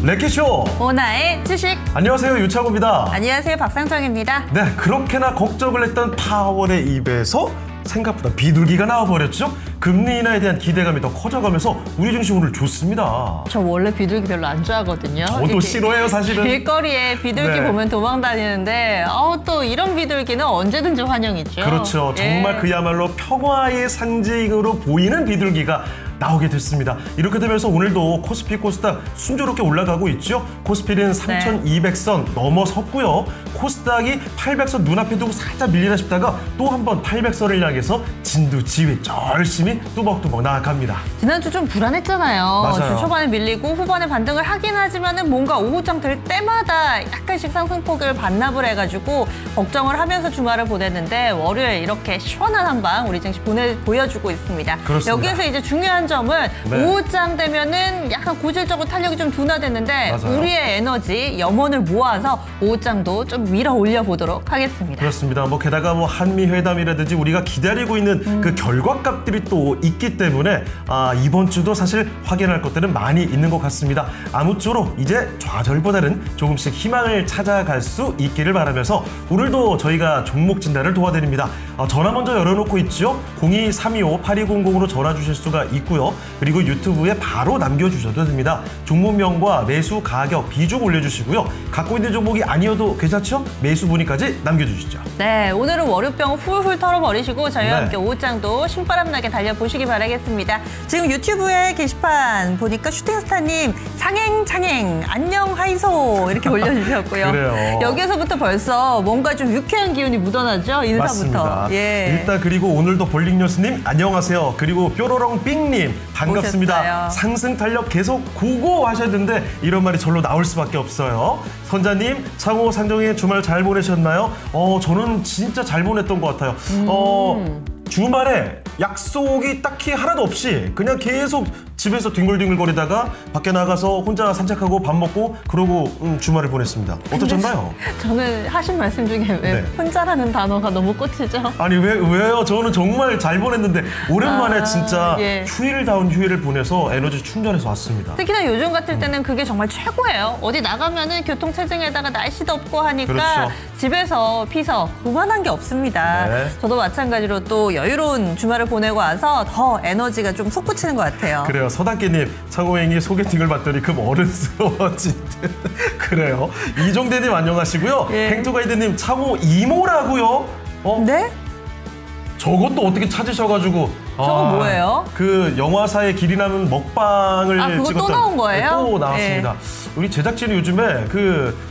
랭키쇼 오나의 주식. 안녕하세요, 유창호입니다. 안녕하세요, 박상정입니다. 네, 그렇게나 걱정을 했던 파월의 입에서 생각보다 비둘기가 나와버렸죠. 금리 인하에 대한 기대감이 더 커져가면서 우리 증시 오늘 좋습니다. 저 원래 비둘기 별로 안 좋아하거든요. 저도 싫어해요, 사실은. 길거리에 비둘기 네. 보면 도망 다니는데 또 이런 비둘기는 언제든지 환영이죠. 그렇죠. 정말 그야말로 평화의 상징으로 보이는 비둘기가 나오게 됐습니다. 이렇게 되면서 오늘도 코스피, 코스닥 순조롭게 올라가고 있죠. 코스피는 3,200선 넘어섰고요. 코스닥이 800선 눈앞에 두고 살짝 밀리나 싶다가 또 한 번 800선을 향해서 진두지휘 열심히 뚜벅뚜벅 나아갑니다. 지난주 좀 불안했잖아요. 맞아요. 주 초반에 밀리고 후반에 반등을 하긴 하지만은 뭔가 오후장 될 때마다 약간씩 상승폭을 반납을 해가지고 걱정을 하면서 주말을 보냈는데 월요일 이렇게 시원한 한방 우리 증시 보여주고 있습니다. 그렇습니다. 여기에서 이제 중요한 점은 네. 오후장 되면은 약간 고질적으로 탄력이 좀 둔화됐는데 맞아요. 우리의 에너지, 염원을 모아서 오후장도 좀 밀어 올려 보도록 하겠습니다. 그렇습니다. 게다가 한미 회담이라든지 우리가 기다리고 있는 그 결과값들이 또 있기 때문에 이번 주도 사실 확인할 것들은 많이 있는 것 같습니다. 아무쪼록 이제 좌절보다는 조금씩 희망을 찾아갈 수 있기를 바라면서 오늘도 저희가 종목 진단을 도와드립니다. 전화 먼저 열어놓고 있죠. 02-325-8200으로 전화 주실 수가 있고요. 그리고 유튜브에 바로 남겨주셔도 됩니다. 종목명과 매수 가격, 비중 올려주시고요. 갖고 있는 종목이 아니어도 괜찮죠? 매수 문의까지 남겨주시죠. 네, 오늘은 월요병 훌훌 털어버리시고 저희와 네. 함께 오후장도 신바람나게 달려보시기 바라겠습니다. 지금 유튜브에 게시판 보니까 슈팅스타님 상행창행 안녕 하이소 이렇게 올려주셨고요. 그래요. 여기에서부터 벌써 뭔가 좀 유쾌한 기운이 묻어나죠? 인사부터. 맞습니다. 예. 일단 그리고 오늘도 볼링뉴스님 안녕하세요. 그리고 뾰로롱삥님 반갑습니다. 오셨어요. 상승 탄력 계속 고고 하셨는데 이런 말이 절로 나올 수밖에 없어요. 선자님, 창호, 상정의 주말 잘 보내셨나요? 저는 진짜 잘 보냈던 것 같아요. 주말에 약속이 딱히 하나도 없이 그냥 계속 집에서 뒹굴뒹굴 거리다가 밖에 나가서 혼자 산책하고 밥 먹고 그러고 주말을 보냈습니다. 어떠셨나요? 저는 하신 말씀 중에 왜 네. 혼자라는 단어가 너무 꽂히죠? 아니 왜요? 저는 정말 잘 보냈는데 오랜만에 진짜 예. 휴일다운 휴일을 보내서 에너지 충전해서 왔습니다. 특히나 요즘 같을 때는 그게 정말 최고예요. 어디 나가면은 교통체증에다가 날씨도 없고 하니까 그렇죠. 집에서 피서 그만한 게 없습니다. 네. 저도 마찬가지로 또 여유로운 주말을 보내고 와서 더 에너지가 좀 솟구치는 것 같아요. 그래요. 서당깨님, 창호행이 소개팅을 봤더니 급 어른스러워진 듯. 그래요. 이종대님 안녕하시고요. 예. 행투가이드님, 창호 이모라고요? 네? 저것도 어떻게 찾으셔가지고. 저거 뭐예요? 그 영화사의 길이 남은 먹방을 그거 또 찍었던. 나온 거예요? 네, 또 나왔습니다. 우리 제작진이 요즘에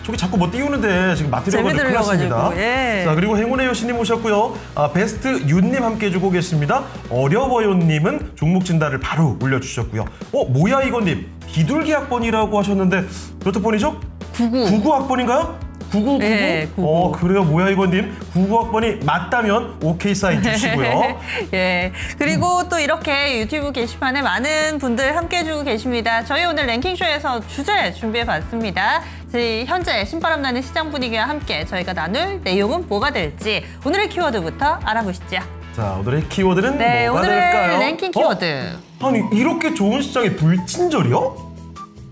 저기 자꾸 띄우는데 지금 마티리얼가 좀 큰일 났습니다. 재미들려가지고, 예. 자, 그리고 행운의 여신님 오셨고요. 베스트 윤님 함께 해주고 계십니다. 어려워요님은 종목 진단을 바로 올려주셨고요. 뭐야 이거님, 비둘기 학번이라고 하셨는데 몇 학번이죠? 99 학번인가요? 9999? 네, 99. 그래요. 뭐야 이거님, 99학번이 맞다면 오케이 사인 주시고요. 예. 그리고 또 이렇게 유튜브 게시판에 많은 분들 함께 해주고 계십니다. 저희 오늘 랭킹쇼에서 주제 준비해봤습니다. 현재 신바람 나는 시장 분위기와 함께 저희가 나눌 내용은 뭐가 될지 오늘의 키워드부터 알아보시죠. 자, 오늘의 키워드는 네, 뭐가 오늘의 될까요? 랭킹 키워드. 아니, 이렇게 좋은 시장에 불친절이요?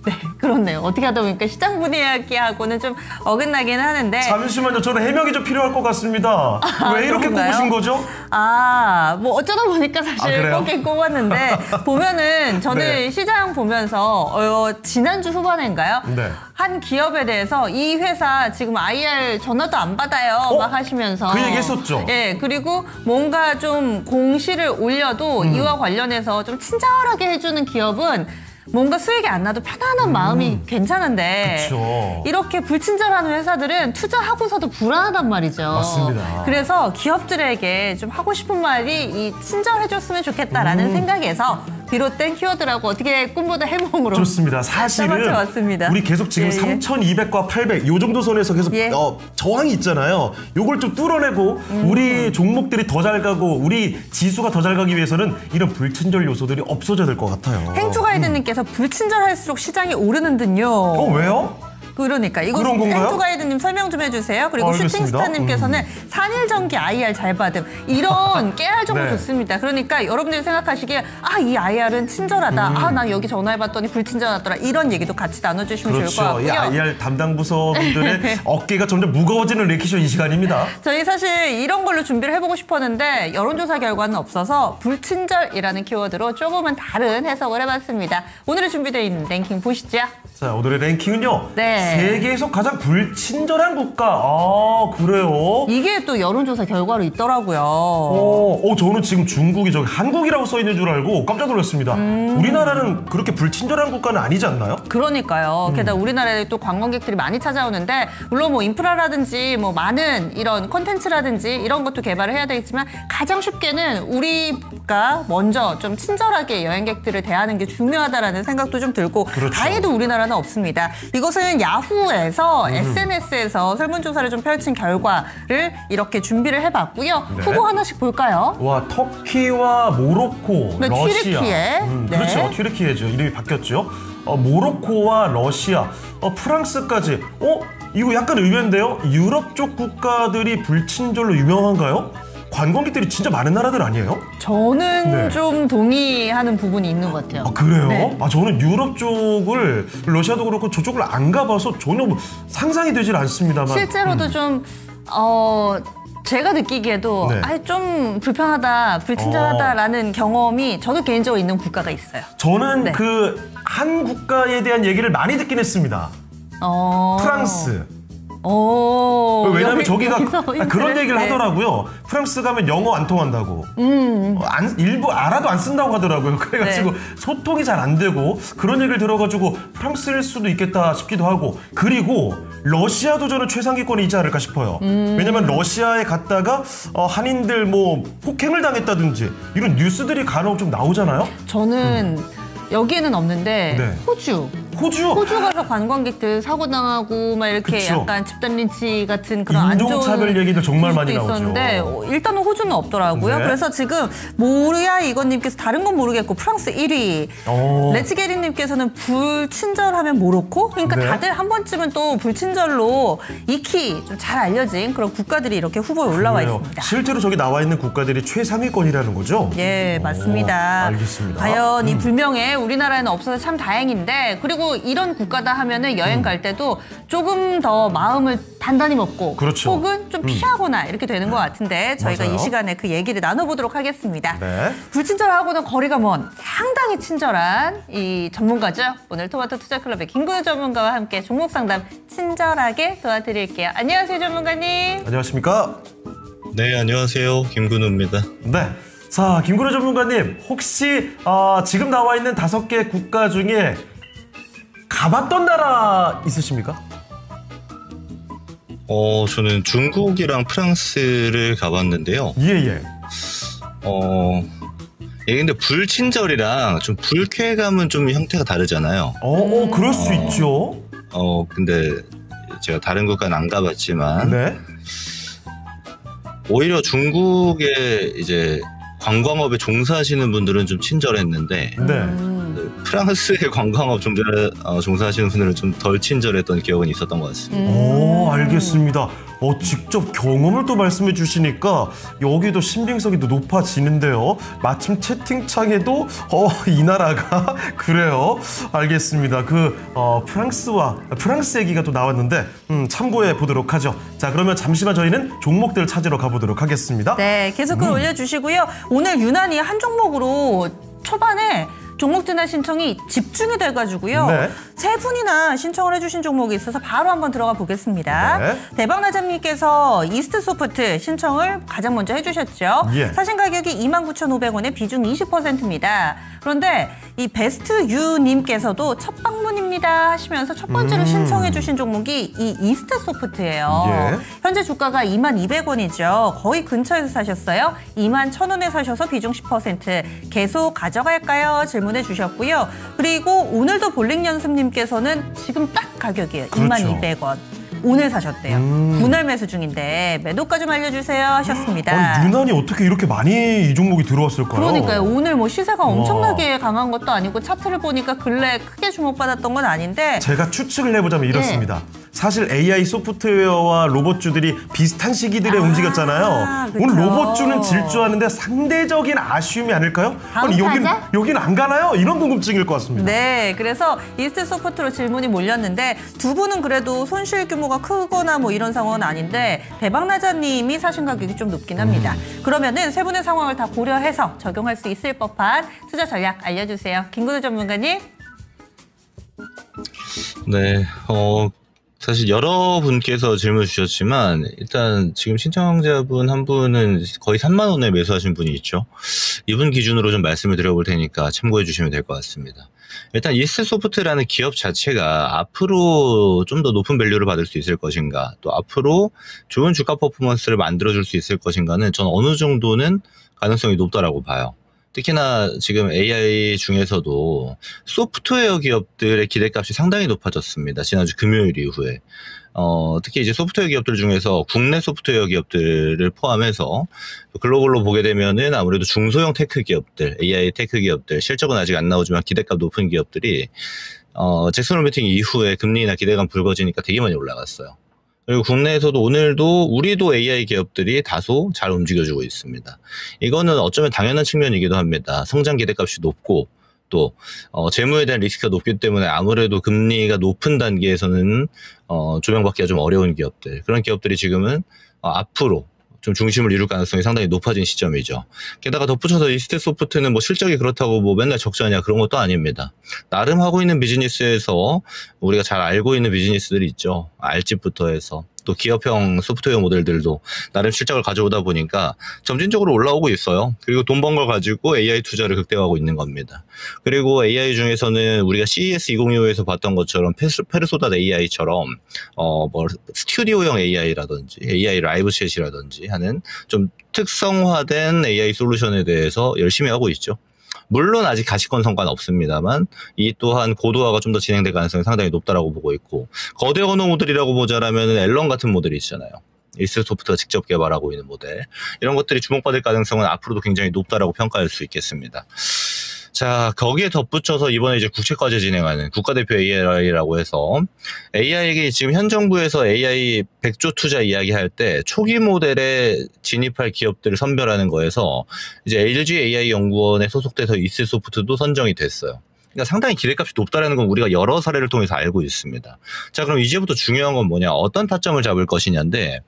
네, 그렇네요. 어떻게 하다 보니까 시장 분위기하고는 좀 어긋나긴 하는데. 잠시만요. 저는 해명이 좀 필요할 것 같습니다. 왜 이렇게 그런가요? 꼽으신 거죠? 어쩌다 보니까 사실 그래요? 꼽긴 꼽았는데 보면은 저는 네. 시장 보면서 지난주 후반인가요? 네. 한 기업에 대해서 이 회사 지금 IR 전화도 안 받아요. 막 하시면서. 그 얘기 했었죠? 예, 그리고 뭔가 좀 공시를 올려도 이와 관련해서 좀 친절하게 해주는 기업은 뭔가 수익이 안 나도 편안한 마음이 괜찮은데 그쵸. 이렇게 불친절한 회사들은 투자하고서도 불안하단 말이죠. 맞습니다. 그래서 기업들에게 좀 하고 싶은 말이 이 친절해줬으면 좋겠다라는 생각에서 비롯된 키워드라고 어떻게 꿈보다 해몽으로 좋습니다. 사실은 맞습니다. 우리 계속 지금 3,200과 800 요 정도 선에서 계속 예. 저항이 있잖아요. 요걸 좀 뚫어내고 우리 종목들이 더 잘 가고 우리 지수가 더 잘 가기 위해서는 이런 불친절 요소들이 없어져야 될 것 같아요. 행투가이드님께서 불친절할수록 시장이 오르는 듯요. 왜요? 그러니까 이거 그런 건가요? 헨토가이드님 설명 좀 해주세요. 그리고 알겠습니다. 슈팅스타님께서는 산일전기 IR 잘 받음 이런 깨알 정보 네. 좋습니다. 그러니까 여러분들이 생각하시기에 이 IR은 친절하다. 나 여기 전화해봤더니 불친절하더라. 이런 얘기도 같이 나눠주시면 좋을 것 그렇죠. 이 같고요. IR 담당 부서분들의 어깨가 점점 무거워지는 랭킹쇼 이 시간입니다. 저희 사실 이런 걸로 준비를 해보고 싶었는데 여론조사 결과는 없어서 불친절이라는 키워드로 조금은 다른 해석을 해봤습니다. 오늘의 준비되어 있는 랭킹 보시죠. 자, 오늘의 랭킹은요. 네. 세계에서 가장 불친절한 국가. 그래요? 이게 또 여론조사 결과로 있더라고요. 저는 지금 중국이 저기 한국이라고 써 있는 줄 알고 깜짝 놀랐습니다. 우리나라는 그렇게 불친절한 국가는 아니지 않나요? 그러니까요. 게다가 우리나라에 또 관광객들이 많이 찾아오는데 물론 뭐 인프라라든지 뭐 많은 이런 콘텐츠라든지 이런 것도 개발을 해야 되겠지만 가장 쉽게는 우리가 먼저 좀 친절하게 여행객들을 대하는 게 중요하다라는 생각도 좀 들고 그렇죠. 다행히도 우리나라는 없습니다. 이것은 야후에서 SNS에서 설문조사를 좀 펼친 결과를 이렇게 준비를 해봤고요. 네. 후보 하나씩 볼까요? 와, 터키와 모로코, 네, 러시아. 튀르키예. 네. 그렇죠. 튀르키예죠. 이름이 바뀌었죠. 모로코와 러시아, 프랑스까지. 이거 약간 의외인데요. 유럽 쪽 국가들이 불친절로 유명한가요? 관광객들이 진짜 많은 나라들 아니에요? 저는 네. 좀 동의하는 부분이 있는 것 같아요. 그래요? 네. 저는 유럽 쪽을, 러시아도 그렇고 저쪽을 안 가봐서 전혀 상상이 되질 않습니다만. 실제로도 좀 제가 느끼기에도 네. 좀 불편하다, 불친절하다라는 경험이 저도 개인적으로 있는 국가가 있어요. 저는 네. 그 한 국가에 대한 얘기를 많이 듣긴 했습니다. 프랑스. 왜냐면 저기가 그런 얘기를 하더라고요. 프랑스 가면 영어 안 통한다고. 일부 알아도 안 쓴다고 하더라고요. 그래가지고 네. 소통이 잘 안 되고 그런 얘기를 들어가지고 프랑스일 수도 있겠다 싶기도 하고. 그리고 러시아도 저는 최상위권이지 않을까 싶어요. 왜냐면 러시아에 갔다가 한인들 뭐 폭행을 당했다든지 이런 뉴스들이 간혹 좀 나오잖아요. 저는 여기에는 없는데 네. 호주 가서 관광객들 사고 당하고 막 이렇게 그쵸. 약간 집단 린치 같은 그런 안 좋은 인종차별 얘기도 정말 많이 소식도 나오죠. 있었는데 일단은 호주는 없더라고요. 네. 그래서 지금 모르야 이건님께서 다른 건 모르겠고 프랑스 1위, 레츠게리님께서는 불친절하면 모로코. 그러니까 네. 다들 한 번쯤은 또 불친절로 익히 좀 잘 알려진 그런 국가들이 이렇게 후보에 올라와 그래요. 있습니다. 실제로 저기 나와 있는 국가들이 최상위권이라는 거죠? 예, 맞습니다. 알겠습니다. 과연 이 불명예 우리나라에는 없어서 참 다행인데, 그리고 이런 국가다 하면은 여행 갈 때도 조금 더 마음을 단단히 먹고 그렇죠. 혹은 좀 피하거나 이렇게 되는 것 같은데 저희가 맞아요. 이 시간에 그 얘기를 나눠보도록 하겠습니다. 네. 불친절하고는 거리가 먼 상당히 친절한 이 전문가죠. 오늘 토마토 투자클럽의 김근우 전문가와 함께 종목 상담 친절하게 도와드릴게요. 안녕하세요, 전문가님. 안녕하십니까? 네, 안녕하세요. 김근우입니다. 네. 자, 김근우 전문가님, 혹시 지금 나와 있는 5개 국가 중에 가봤던 나라 있으십니까? 저는 중국이랑 프랑스를 가봤는데요. 예. 근데 불친절이랑 좀 불쾌감은 좀 형태가 다르잖아요. 그럴 수 있죠. 근데 제가 다른 국가는 안 가봤지만 네. 오히려 중국에 이제 관광업에 종사하시는 분들은 좀 친절했는데 네. 프랑스의 관광업 종사하시는 분들은 좀 덜 친절했던 기억은 있었던 것 같습니다. 알겠습니다. 직접 경험을 또 말씀해 주시니까 여기도 신빙성이 또 높아지는데요. 마침 채팅창에도 이 나라가 그래요. 알겠습니다. 프랑스 얘기가 또 나왔는데 참고해 보도록 하죠. 자, 그러면 잠시만 저희는 종목들을 찾으러 가보도록 하겠습니다. 네, 계속 글 올려주시고요. 오늘 유난히 한 종목으로 초반에 종목 진화 신청이 집중이 돼가지고요. 네. 3분이나 신청을 해주신 종목이 있어서 바로 한번 들어가 보겠습니다. 네. 대박나자님께서 이스트소프트 신청을 가장 먼저 해주셨죠. 예. 사신 가격이 29,500원에 비중 20%입니다. 그런데 이 베스트유님께서도 첫 방문입니다 하시면서 첫 번째로 신청해주신 종목이 이 이스트소프트예요. 예. 현재 주가가 22,200원이죠. 거의 근처에서 사셨어요. 21,000원에 사셔서 비중 10%. 계속 가져갈까요? 질문해 주셨고요. 그리고 오늘도 볼링연습님께서는 지금 딱 가격이에요. 그렇죠. 22,200원. 오늘 사셨대요. 분할 매수 중인데 매도가 좀 알려주세요 하셨습니다. 아니, 유난히 어떻게 이렇게 많이 이 종목이 들어왔을까요? 그러니까요. 오늘 뭐 시세가 엄청나게 강한 것도 아니고 차트를 보니까 근래 크게 주목받았던 건 아닌데 제가 추측을 해보자면 이렇습니다. 사실 AI 소프트웨어와 로봇주들이 비슷한 시기들에 움직였잖아요. 그쵸. 오늘 로봇주는 질주하는데 상대적인 아쉬움이 아닐까요? 아니 여기는 안 가나요? 이런 궁금증일 것 같습니다. 네, 그래서 이스트 소프트로 질문이 몰렸는데 두 분은 그래도 손실 규모가 크거나 뭐 이런 상황은 아닌데 대박나자님이 사신 가격이 좀 높긴 합니다. 그러면은 세 분의 상황을 다 고려해서 적용할 수 있을 법한 투자 전략 알려주세요. 김근우 전문가님. 네, 사실 여러분께서 질문 주셨지만 일단 지금 신청자분 한 분은 거의 3만 원에 매수하신 분이 있죠. 이분 기준으로 좀 말씀을 드려볼 테니까 참고해 주시면 될 것 같습니다. 일단 이스트소프트라는 기업 자체가 앞으로 좀 더 높은 밸류를 받을 수 있을 것인가, 또 앞으로 좋은 주가 퍼포먼스를 만들어줄 수 있을 것인가는 전 어느 정도는 가능성이 높다라고 봐요. 특히나 지금 AI 중에서도 소프트웨어 기업들의 기대값이 상당히 높아졌습니다. 지난주 금요일 이후에. 특히 이제 소프트웨어 기업들 중에서 국내 소프트웨어 기업들을 포함해서 글로벌로 보게 되면은 아무래도 중소형 테크 기업들, AI 테크 기업들, 실적은 아직 안 나오지만 기대값 높은 기업들이, 잭슨 홀 미팅 이후에 금리나 기대감 불거지니까 되게 많이 올라갔어요. 그리고 국내에서도 오늘도 우리도 AI 기업들이 다소 잘 움직여주고 있습니다. 이거는 어쩌면 당연한 측면이기도 합니다. 성장 기대값이 높고 또 재무에 대한 리스크가 높기 때문에 아무래도 금리가 높은 단계에서는 조명받기가 좀 어려운 기업들, 그런 기업들이 지금은 앞으로 좀 중심을 이룰 가능성이 상당히 높아진 시점이죠. 게다가 덧붙여서 이스트소프트는 뭐 실적이 그렇다고 뭐 맨날 적자냐 그런 것도 아닙니다. 나름 하고 있는 비즈니스에서 우리가 잘 알고 있는 비즈니스들이 있죠. 알집부터 해서 또 기업형 소프트웨어 모델들도 나름 실적을 가져오다 보니까 점진적으로 올라오고 있어요. 그리고 돈 번 걸 가지고 AI 투자를 극대화하고 있는 겁니다. 그리고 AI 중에서는 우리가 CES 2025에서 봤던 것처럼 페르소다 AI처럼 뭐 스튜디오형 AI라든지 AI 라이브 챗이라든지 하는 좀 특성화된 AI 솔루션에 대해서 열심히 하고 있죠. 물론 아직 가시권 성과는 없습니다만 이 또한 고도화가 좀 더 진행될 가능성이 상당히 높다라고 보고 있고, 거대 언어 모델이라고 보자라면 앨런 같은 모델이 있잖아요. 이스트소프트가 직접 개발하고 있는 모델, 이런 것들이 주목받을 가능성은 앞으로도 굉장히 높다라고 평가할 수 있겠습니다. 자, 거기에 덧붙여서 이번에 이제 국책과제 진행하는 국가대표 AI라고 해서 AI에게 지금 현 정부에서 AI 100조 투자 이야기할 때 초기 모델에 진입할 기업들을 선별하는 거에서 이제 LG AI 연구원에 소속돼서 이스트소프트도 선정이 됐어요. 그러니까 상당히 기대값이 높다는 건 우리가 여러 사례를 통해서 알고 있습니다. 자, 그럼 이제부터 중요한 건 뭐냐? 어떤 타점을 잡을 것이냐인데,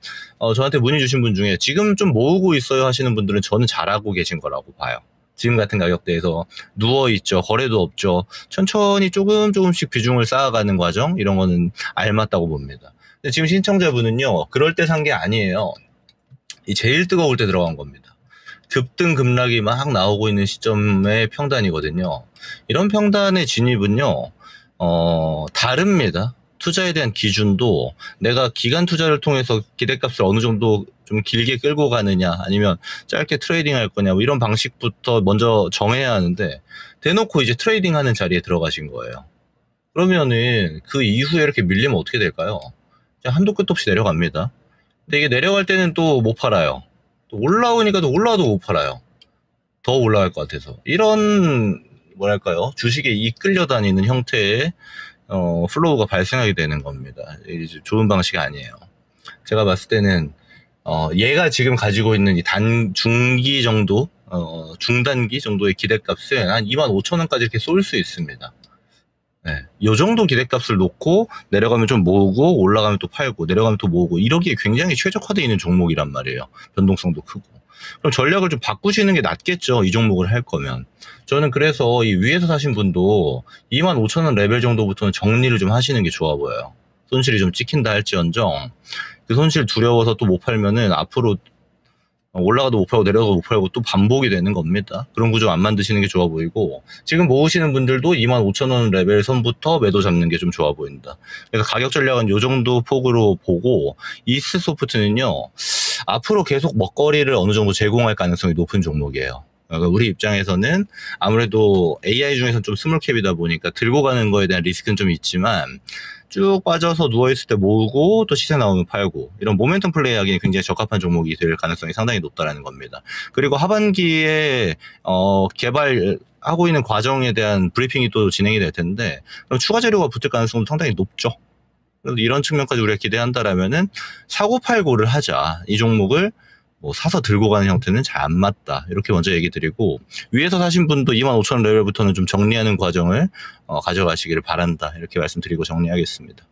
저한테 문의 주신 분 중에 지금 좀 모으고 있어요 하시는 분들은 저는 잘하고 계신 거라고 봐요. 지금 같은 가격대에서 누워있죠. 거래도 없죠. 천천히 조금씩 비중을 쌓아가는 과정, 이런 거는 알맞다고 봅니다. 근데 지금 신청자분은요, 그럴 때 산 게 아니에요. 이 제일 뜨거울 때 들어간 겁니다. 급등 급락이 막 나오고 있는 시점의 평단이거든요. 이런 평단의 진입은요, 다릅니다. 투자에 대한 기준도 내가 기간 투자를 통해서 기대값을 어느 정도 좀 길게 끌고 가느냐, 아니면 짧게 트레이딩 할 거냐, 뭐 이런 방식부터 먼저 정해야 하는데, 대놓고 이제 트레이딩 하는 자리에 들어가신 거예요. 그러면은 그 이후에 이렇게 밀리면 어떻게 될까요? 그냥 한도 끝도 없이 내려갑니다. 근데 이게 내려갈 때는 또 못 팔아요. 또 올라오니까 또 올라와도 못 팔아요. 더 올라갈 것 같아서. 이런 뭐랄까요, 주식에 이끌려 다니는 형태의 플로우가 발생하게 되는 겁니다. 이게 좋은 방식이 아니에요. 제가 봤을 때는 얘가 지금 가지고 있는 이 중기 정도, 중단기 정도의 기대값은 한 25,000원까지 이렇게 쏠 수 있습니다. 네. 요 정도 기대값을 놓고 내려가면 좀 모으고 올라가면 또 팔고 내려가면 또 모으고, 이러기에 굉장히 최적화되어 있는 종목이란 말이에요. 변동성도 크고. 그럼 전략을 좀 바꾸시는 게 낫겠죠, 이 종목을 할 거면. 저는 그래서 이 위에서 사신 분도 25,000원 레벨 정도부터는 정리를 좀 하시는 게 좋아 보여요. 손실이 좀 찍힌다 할지언정 그 손실 두려워서 또 못 팔면은 앞으로 올라가도 못 팔고 내려가도 못 팔고 또 반복이 되는 겁니다. 그런 구조 안 만드시는 게 좋아 보이고, 지금 모으시는 분들도 25,000원 레벨 선부터 매도 잡는 게 좀 좋아 보인다. 그래서 가격 전략은 요 정도 폭으로 보고, 이스트소프트는요, 앞으로 계속 먹거리를 어느 정도 제공할 가능성이 높은 종목이에요. 그러니까 우리 입장에서는 아무래도 AI 중에서는 좀 스몰캡이다 보니까 들고 가는 거에 대한 리스크는 좀 있지만, 쭉 빠져서 누워있을 때 모으고 또 시세 나오면 팔고 이런 모멘텀 플레이하기에 굉장히 적합한 종목이 될 가능성이 상당히 높다라는 겁니다. 그리고 하반기에 개발하고 있는 과정에 대한 브리핑이 또 진행이 될 텐데 그럼 추가 재료가 붙을 가능성도 상당히 높죠. 그래서 이런 측면까지 우리가 기대한다라면은 사고 팔고를 하자. 이 종목을 뭐 사서 들고 가는 형태는 잘 안 맞다. 이렇게 먼저 얘기 드리고 위에서 사신 분도 25,000원 레벨부터는 좀 정리하는 과정을 가져가시기를 바란다. 이렇게 말씀드리고 정리하겠습니다.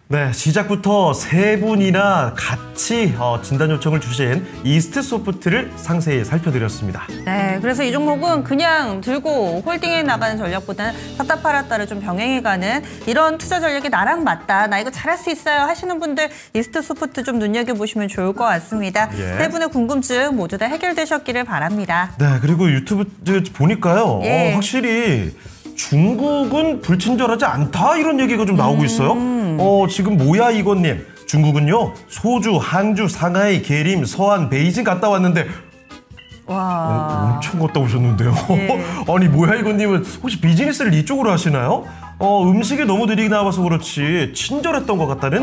네, 시작부터 세 분이나 같이 진단 요청을 주신 이스트 소프트를 상세히 살펴드렸습니다. 네, 그래서 이 종목은 그냥 들고 홀딩해 나가는 전략보다는 샀다 팔았다를 좀 병행해가는 이런 투자 전략이 나랑 맞다. 나 이거 잘할 수 있어요 하시는 분들 이스트 소프트 좀 눈여겨보시면 좋을 것 같습니다. 예. 세 분의 궁금증 모두 다 해결되셨기를 바랍니다. 네, 그리고 유튜브 보니까요. 예. 확실히 중국은 불친절하지 않다 이런 얘기가 좀 나오고 있어요. 지금 뭐야 이건님. 중국은요. 소주, 항주, 상하이, 계림, 서안, 베이징 갔다 왔는데 와, 엄청 갔다 오셨는데요. 예. 아니 뭐야 이건님은 혹시 비즈니스를 이쪽으로 하시나요? 음식이 너무 느리게 나와서 그렇지 친절했던 것 같다는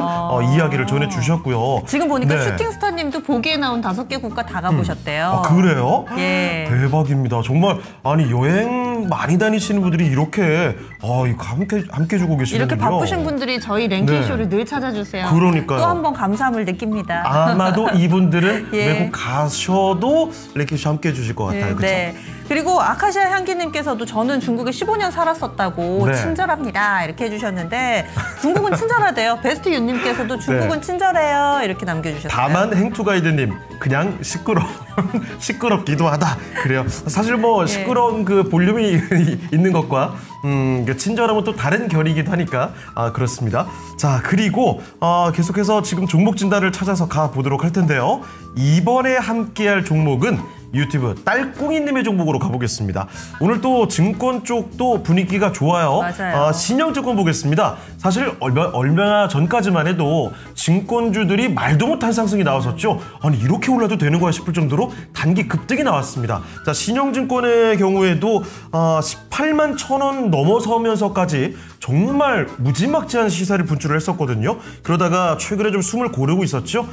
이야기를 전해주셨고요. 지금 보니까 네. 슈팅스타님도 보기에 나온 5개 국가 다 가보셨대요. 그래요? 예. 대박입니다. 정말 아니 여행 많이 다니시는 분들이 이렇게 이거 함께 주고 계시는군요. 이렇게 바쁘신 분들이 저희 랭킹쇼를 네. 늘 찾아주세요. 그러니까요. 또 한 번 감사함을 느낍니다. 아마도 이분들은 예. 외국 가셔도 랭킹쇼 함께 해주실 것 같아요. 그렇죠? 네. 그리고 아카시아 향기님께서도 저는 중국에 15년 살았었다고 네. 친절합니다 이렇게 해주셨는데 중국은 친절하대요. 베스트 윤님께서도 중국은 네. 친절해요 이렇게 남겨주셨어요. 다만 행투가이드님 그냥 시끄럽기도 하다. 그래요. 사실 뭐 시끄러운 그 볼륨이 있는 것과 친절함은 또 다른 결이기도 하니까 그렇습니다. 자, 그리고 계속해서 지금 종목 진단을 찾아서 가보도록 할 텐데요. 이번에 함께할 종목은 유튜브 딸꿍이님의 종목으로 가보겠습니다. 오늘 또 증권 쪽도 분위기가 좋아요. 맞아요. 신영증권 보겠습니다. 사실 얼마 전까지만 해도 증권주들이 말도 못한 상승이 나왔었죠. 아니 이렇게 올라도 되는 거야 싶을 정도로 단기 급등이 나왔습니다. 자, 신영증권의 경우에도 18만 1,000원 넘어서면서까지 정말 무지막지한 시세를 분출을 했었거든요. 그러다가 최근에 좀 숨을 고르고 있었죠.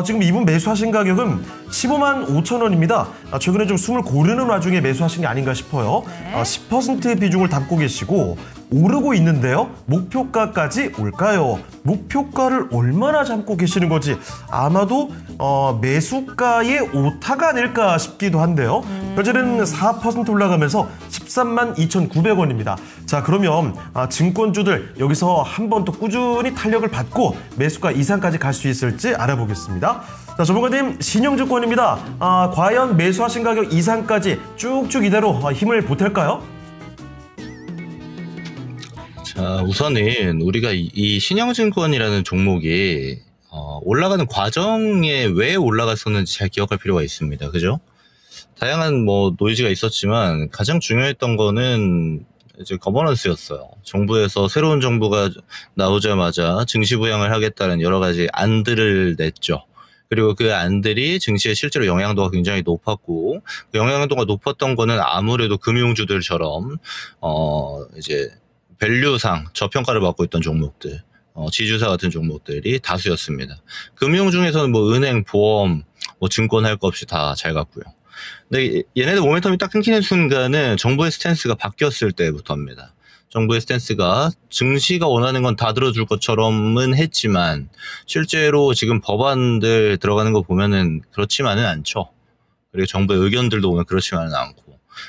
지금 이분 매수하신 가격은 15만 5,000원입니다. 최근에 좀 숨을 고르는 와중에 매수하신 게 아닌가 싶어요. 네. 10% 비중을 담고 계시고 오르고 있는데요. 목표가까지 올까요? 목표가를 얼마나 잡고 계시는 건지 아마도 매수가의 오타가 아닐까 싶기도 한데요. 현재는 4% 올라가면서 13만 2,900원입니다. 자, 그러면 증권주들 여기서 한 번 더 꾸준히 탄력을 받고 매수가 이상까지 갈 수 있을지 알아보겠습니다. 자, 전문가님 신영증권입니다. 과연 매수하신 가격 이상까지 쭉쭉 이대로 힘을 보탤까요? 자, 우선은 우리가 이 신영증권이라는 종목이 올라가는 과정에 왜 올라갔었는지 잘 기억할 필요가 있습니다. 그죠? 다양한 뭐 노이즈가 있었지만 가장 중요했던 거는 이제 거버넌스였어요. 정부에서 새로운 정부가 나오자마자 증시 부양을 하겠다는 여러 가지 안들을 냈죠. 그리고 그 안들이 증시에 실제로 영향도가 굉장히 높았고 그 영향도가 높았던 거는 아무래도 금융주들처럼 이제 밸류상 저평가를 받고 있던 종목들, 지주사 같은 종목들이 다수였습니다. 금융 중에서는 뭐 은행, 보험, 뭐 증권 할 것 없이 다 잘 갔고요. 근데 얘네들 모멘텀이 딱 끊기는 순간은 정부의 스탠스가 바뀌었을 때부터입니다. 정부의 스탠스가 증시가 원하는 건 다 들어줄 것처럼은 했지만 실제로 지금 법안들 들어가는 거 보면은 그렇지만은 않죠. 그리고 정부의 의견들도 보면 그렇지만은 않고.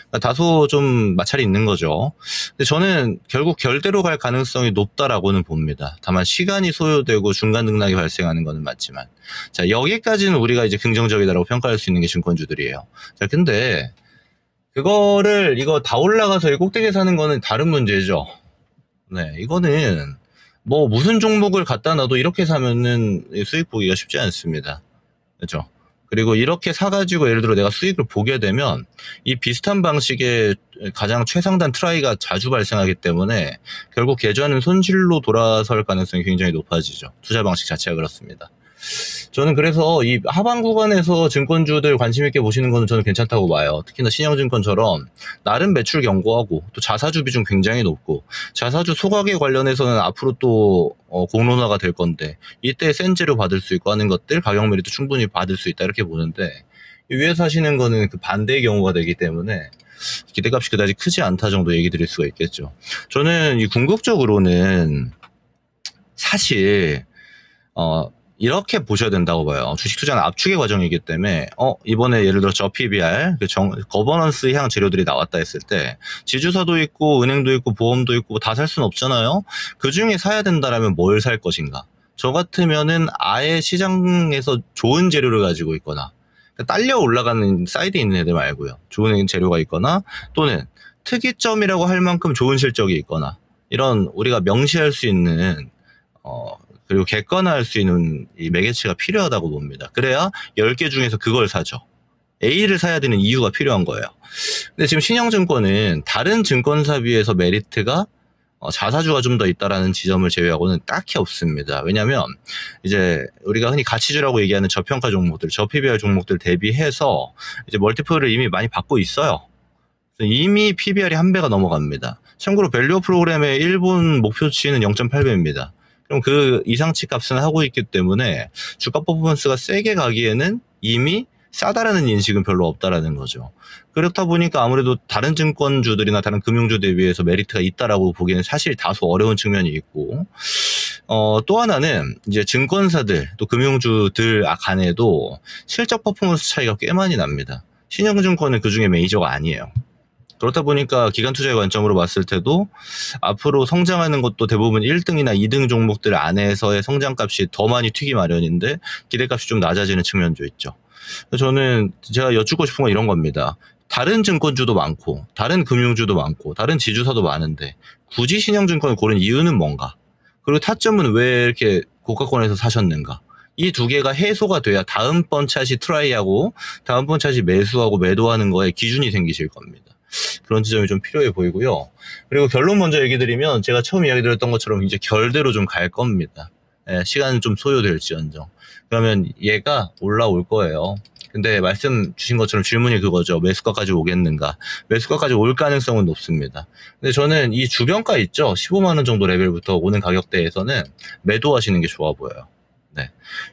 그러니까 다소 좀 마찰이 있는 거죠. 근데 저는 결국 결대로 갈 가능성이 높다라고는 봅니다. 다만 시간이 소요되고 중간 등락이 발생하는 거는 맞지만. 자, 여기까지는 우리가 이제 긍정적이다라고 평가할 수 있는 게 증권주들이에요. 자, 근데 이거 다 올라가서 이 꼭대기에 사는 거는 다른 문제죠. 네, 이거는 뭐 무슨 종목을 갖다 놔도 이렇게 사면은 수익 보기가 쉽지 않습니다. 그렇죠? 그리고 이렇게 사가지고 예를 들어 내가 수익을 보게 되면 이 비슷한 방식의 가장 최상단 트라이가 자주 발생하기 때문에 결국 계좌는 손실로 돌아설 가능성이 굉장히 높아지죠. 투자 방식 자체가 그렇습니다. 저는 그래서 이 하반 구간에서 증권주들 관심 있게 보시는 거는 저는 괜찮다고 봐요. 특히나 신영증권처럼 나름 매출 견고하고 또 자사주 비중 굉장히 높고 자사주 소각에 관련해서는 앞으로 또 공론화가 될 건데 이때 센 재료 받을 수 있고 하는 것들 가격 메리트 충분히 받을 수 있다 이렇게 보는데 위에서 하시는 거는 그 반대의 경우가 되기 때문에 기대값이 그다지 크지 않다 정도 얘기 드릴 수가 있겠죠. 저는 이 궁극적으로는 사실 이렇게 보셔야 된다고 봐요. 주식 투자는 압축의 과정이기 때문에 이번에 예를 들어 저 PBR 거버넌스 향 재료들이 나왔다 했을 때 지주사도 있고 은행도 있고 보험도 있고 다 살 수는 없잖아요. 그중에 사야 된다라면 뭘 살 것인가? 저 같으면은 아예 시장에서 좋은 재료를 가지고 있거나 딸려 올라가는 사이드에 있는 애들 말고요. 좋은 재료가 있거나 또는 특이점이라고 할 만큼 좋은 실적이 있거나 이런 우리가 명시할 수 있는 그리고 객관화할 수 있는 이 매개체가 필요하다고 봅니다. 그래야 10개 중에서 그걸 사죠. A를 사야 되는 이유가 필요한 거예요. 근데 지금 신영증권은 다른 증권사 비해서 메리트가 자사주가 좀 더 있다라는 지점을 제외하고는 딱히 없습니다. 왜냐하면 이제 우리가 흔히 가치주라고 얘기하는 저평가 종목들, 저PBR 종목들 대비해서 이제 멀티플을 이미 많이 받고 있어요. 이미 PBR이 1배가 넘어갑니다. 참고로 밸류어 프로그램의 일본 목표치는 0.8배입니다. 그럼 그 이상치 값은 하고 있기 때문에 주가 퍼포먼스가 세게 가기에는 이미 싸다라는 인식은 별로 없다라는 거죠. 그렇다 보니까 아무래도 다른 증권주들이나 다른 금융주 대비해서 메리트가 있다라고 보기에는 사실 다소 어려운 측면이 있고, 또 하나는 이제 증권사들 또 금융주들 간에도 실적 퍼포먼스 차이가 꽤 많이 납니다. 신영증권은 그 중에 메이저가 아니에요. 그렇다 보니까 기관 투자의 관점으로 봤을 때도 앞으로 성장하는 것도 대부분 1등이나 2등 종목들 안에서의 성장값이 더 많이 튀기 마련인데 기대값이 좀 낮아지는 측면도 있죠. 저는 제가 여쭙고 싶은 건 이런 겁니다. 다른 증권주도 많고 다른 금융주도 많고 다른 지주사도 많은데 굳이 신영증권을 고른 이유는 뭔가? 그리고 타점은 왜 이렇게 고가권에서 사셨는가? 이 두 개가 해소가 돼야 다음번 차시 트라이하고 다음번 차시 매수하고 매도하는 거에 기준이 생기실 겁니다. 그런 지점이 좀 필요해 보이고요. 그리고 결론 먼저 얘기 드리면 제가 처음 이야기 드렸던 것처럼 이제 결대로 좀 갈 겁니다. 시간은 좀 소요될지언정. 그러면 얘가 올라올 거예요. 근데 말씀 주신 것처럼 질문이 그거죠. 매수가까지 오겠는가? 매수가까지 올 가능성은 높습니다. 근데 저는 이 주변가 있죠. 15만 원 정도 레벨부터 오는 가격대에서는 매도하시는 게 좋아 보여요. 네.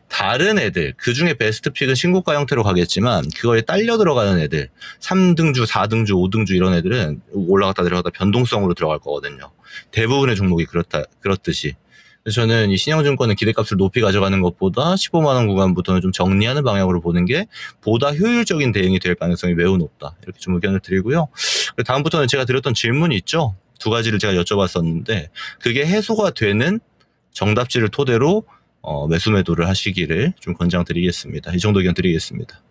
다른 애들, 그 중에 베스트 픽은 신고가 형태로 가겠지만 그거에 딸려 들어가는 애들, 3등주, 4등주, 5등주 이런 애들은 올라갔다 내려갔다 변동성으로 들어갈 거거든요. 대부분의 종목이 그렇듯이. 그래서 저는 이 신영증권은 기대값을 높이 가져가는 것보다 15만 원 구간부터는 좀 정리하는 방향으로 보는 게 보다 효율적인 대응이 될 가능성이 매우 높다. 이렇게 좀 의견을 드리고요. 다음부터는 제가 드렸던 질문이 있죠. 두 가지를 제가 여쭤봤었는데 그게 해소가 되는 정답지를 토대로 매수 매도를 하시기를 좀 권장드리겠습니다. 이 정도 의견 드리겠습니다.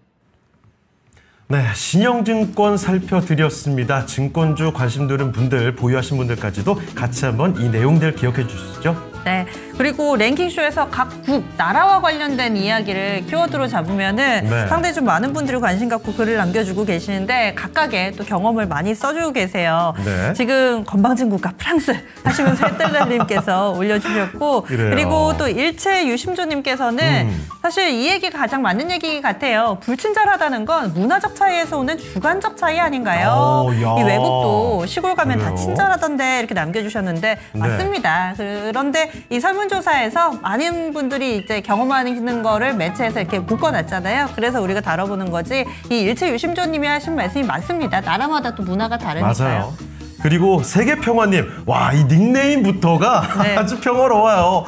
네, 신영증권 살펴드렸습니다. 증권주 관심 두는 분들, 보유하신 분들까지도 같이 한번 이 내용들 기억해 주시죠. 네, 그리고 랭킹쇼에서 각 국, 나라와 관련된 이야기를 키워드로 잡으면은 네. 상당히 좀 많은 분들이 관심 갖고 글을 남겨주고 계시는데 각각의 또 경험을 많이 써주고 계세요. 네. 지금 건방진 국가 프랑스 하시면서 햇달달님께서 올려주셨고 그래요. 그리고 또 일체 유심조님께서는 사실 이 얘기가 가장 맞는 얘기 같아요. 불친절하다는 건 문화적 차이에서 오는 주관적 차이 아닌가요? 이 외국도 시골 가면 그래요? 다 친절하던데 이렇게 남겨주셨는데 맞습니다. 그런데 이 설문조사에서 많은 분들이 이제 경험하는 거를 매체에서 이렇게 묶어놨잖아요. 그래서 우리가 다뤄보는 거지 이 일체 유심조님이 하신 말씀이 맞습니다. 나라마다 또 문화가 다르니까요. 맞아요. 그리고 세계평화님, 와, 이 닉네임부터가 네. 아주 평화로워요.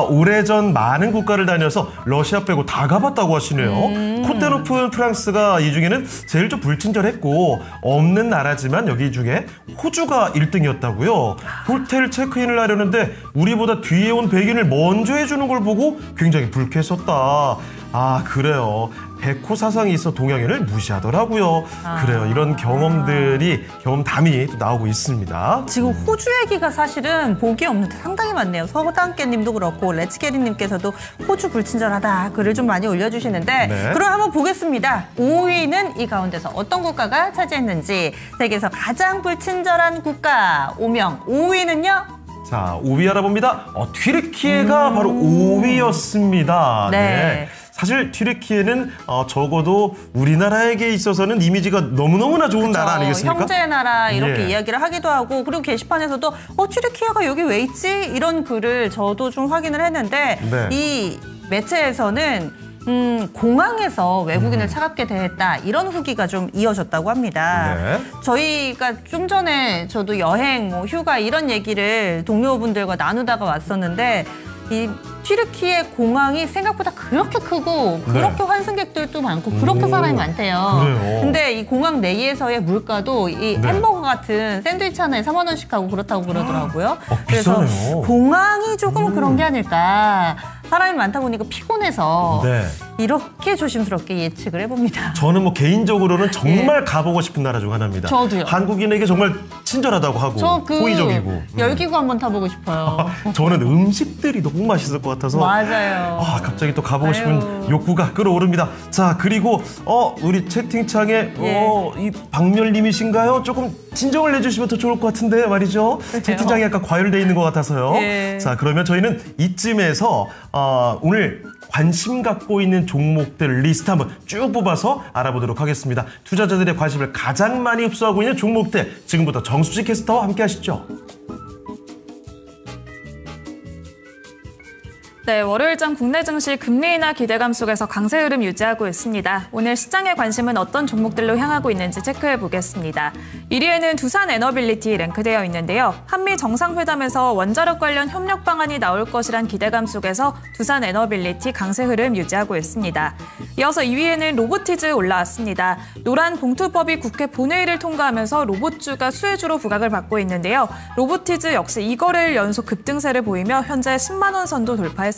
오래전 많은 국가를 다녀서 러시아 빼고 다 가봤다고 하시네요. 콧대 높은 프랑스가 이 중에는 제일 좀 불친절했고 없는 나라지만 여기 중에 호주가 1등이었다고요. 호텔 체크인을 하려는데 우리보다 뒤에 온 백인을 먼저 해주는 걸 보고 굉장히 불쾌했었다. 아, 그래요. 백호 사상이 있어 동양인을 무시하더라고요. 그래요. 이런 경험담이 또 나오고 있습니다. 지금 호주 얘기가 사실은 보기 없는데 상당히 많네요. 서당깨님도 그렇고 레츠게리님께서도 호주 불친절하다 글을 좀 많이 올려주시는데 네. 그럼 한번 보겠습니다. 5위는 이 가운데서 어떤 국가가 차지했는지 세계에서 가장 불친절한 국가 5명 5위는요? 자, 5위 알아봅니다. 튀르키예가 바로 5위였습니다. 네. 사실 튀르키예는 적어도 우리나라에게 있어서는 이미지가 너무너무나 좋은 나라 아니겠습니까? 형제 나라 이렇게 예. 이야기를 하기도 하고 그리고 게시판에서도 튀르키예가 여기 왜 있지? 이런 글을 저도 좀 확인을 했는데 네. 이 매체에서는 공항에서 외국인을 차갑게 대했다 이런 후기가 좀 이어졌다고 합니다. 네. 저희가 좀 전에 저도 여행, 휴가 이런 얘기를 동료분들과 나누다가 왔었는데 이 튀르키예 공항이 생각보다 그렇게 크고 그렇게 환승객들도 많고 그렇게 사람이 많대요. 그래요? 근데 이 공항 내에서의 물가도 이 네. 햄버거 같은 샌드위치 하나에 3만 원씩 하고 그렇다고 그러더라고요. 비싸네요. 그래서 공항이 조금 그런 게 아닐까. 사람이 많다 보니까 피곤해서 네. 이렇게 조심스럽게 예측을 해봅니다. 저는 뭐 개인적으로는 정말 가보고 싶은 나라 중 하나입니다. 저도요. 한국인에게 정말 친절하다고 하고 저 호의적이고. 열기구 한번 타보고 싶어요. 저는 음식들이 너무 맛있을 것 같아서 맞아요. 갑자기 또 가보고 싶은 아유. 욕구가 끌어오릅니다. 자, 그리고 우리 채팅창에 예. 이 박멸님이신가요? 조금 진정을 내주시면 더 좋을 것 같은데 말이죠. 채팅창이 약간 과열돼 있는 것 같아서요. 예. 자, 그러면 저희는 이쯤에서 오늘 관심 갖고 있는 종목들 리스트 한번 쭉 뽑아서 알아보도록 하겠습니다. 투자자들의 관심을 가장 많이 흡수하고 있는 종목들, 지금부터 정수지 캐스터와 함께 하시죠. 네, 월요일장 국내 증시 금리 인하 기대감 속에서 강세 흐름 유지하고 있습니다. 오늘 시장의 관심은 어떤 종목들로 향하고 있는지 체크해 보겠습니다. 1위에는 두산 에너빌리티 랭크되어 있는데요. 한미 정상회담에서 원자력 관련 협력 방안이 나올 것이란 기대감 속에서 두산 에너빌리티 강세 흐름 유지하고 있습니다. 이어서 2위에는 로보티즈 올라왔습니다. 노란 봉투법이 국회 본회의를 통과하면서 로봇주가 수혜주로 부각을 받고 있는데요. 로보티즈 역시 2거래일 연속 급등세를 보이며 현재 10만 원 선도 돌파했습니다.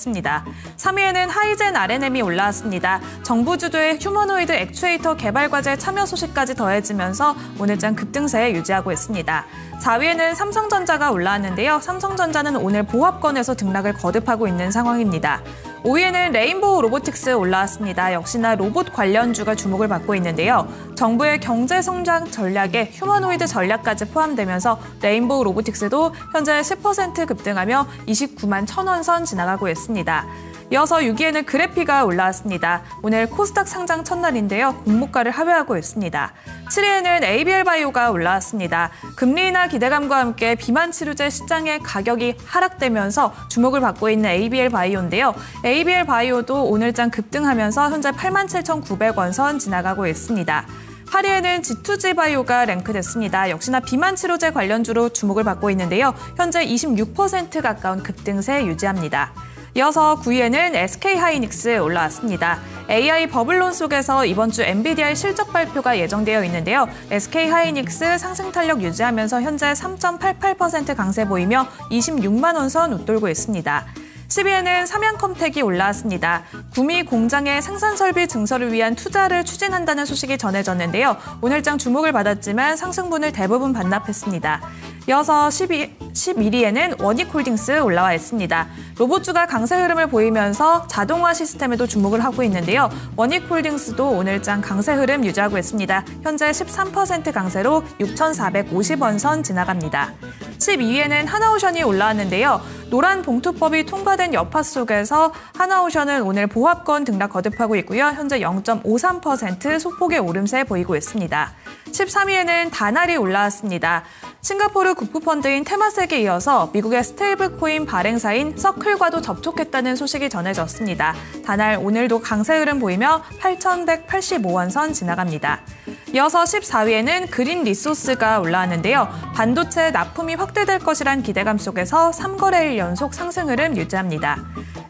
3위에는 하이젠 R&M이 올라왔습니다. 정부 주도의 휴머노이드 액추에이터 개발 과제 참여 소식까지 더해지면서 오늘장 급등세 유지하고 있습니다. 4위에는 삼성전자가 올라왔는데요. 삼성전자는 오늘 보합권에서 등락을 거듭하고 있는 상황입니다. 5위에는 레인보우 로보틱스 올라왔습니다. 역시나 로봇 관련주가 주목을 받고 있는데요. 정부의 경제 성장 전략에 휴머노이드 전략까지 포함되면서 레인보우 로보틱스도 현재 10% 급등하며 29만 1,000원 선 지나가고 있습니다. 이어서 6위에는 그래피가 올라왔습니다. 오늘 코스닥 상장 첫날인데요. 공모가를 하회하고 있습니다. 7위에는 ABL 바이오가 올라왔습니다. 금리 인하 기대감과 함께 비만 치료제 시장의 가격이 하락되면서 주목을 받고 있는 ABL 바이오인데요. ABL 바이오도 오늘장 급등하면서 현재 87,900원 선 지나가고 있습니다. 8위에는 G2G 바이오가 랭크됐습니다. 역시나 비만 치료제 관련주로 주목을 받고 있는데요. 현재 26% 가까운 급등세 유지합니다. 이어서 9위에는 SK하이닉스 올라왔습니다. AI 버블론 속에서 이번 주 엔비디아의 실적 발표가 예정되어 있는데요. SK하이닉스 상승 탄력 유지하면서 현재 3.88% 강세 보이며 26만 원 선 웃돌고 있습니다. 10위에는 삼양컴텍이 올라왔습니다. 구미 공장의 생산설비 증설을 위한 투자를 추진한다는 소식이 전해졌는데요. 오늘장 주목을 받았지만 상승분을 대부분 반납했습니다. 이어서 11위에는 원익홀딩스 올라와 있습니다. 로봇주가 강세 흐름을 보이면서 자동화 시스템에도 주목을 하고 있는데요. 원익홀딩스도 오늘장 강세 흐름 유지하고 있습니다. 현재 13% 강세로 6,450원 선 지나갑니다. 12위에는 하나오션이 올라왔는데요. 노란 봉투법이 통과된 여파 속에서 하나오션은 오늘 보합권 등락 거듭하고 있고요. 현재 0.53% 소폭의 오름세 보이고 있습니다. 13위에는 다날이 올라왔습니다. 싱가포르 국부펀드인 테마섹에 이어서 미국의 스테이블 코인 발행사인 서클과도 접촉했다는 소식이 전해졌습니다. 다날 오늘도 강세 흐름 보이며 8,185원 선 지나갑니다. 이어서 14위에는 그린 리소스가 올라왔는데요. 반도체 납품이 확대될 것이란 기대감 속에서 3거래일 연속 상승 흐름 유지합니다.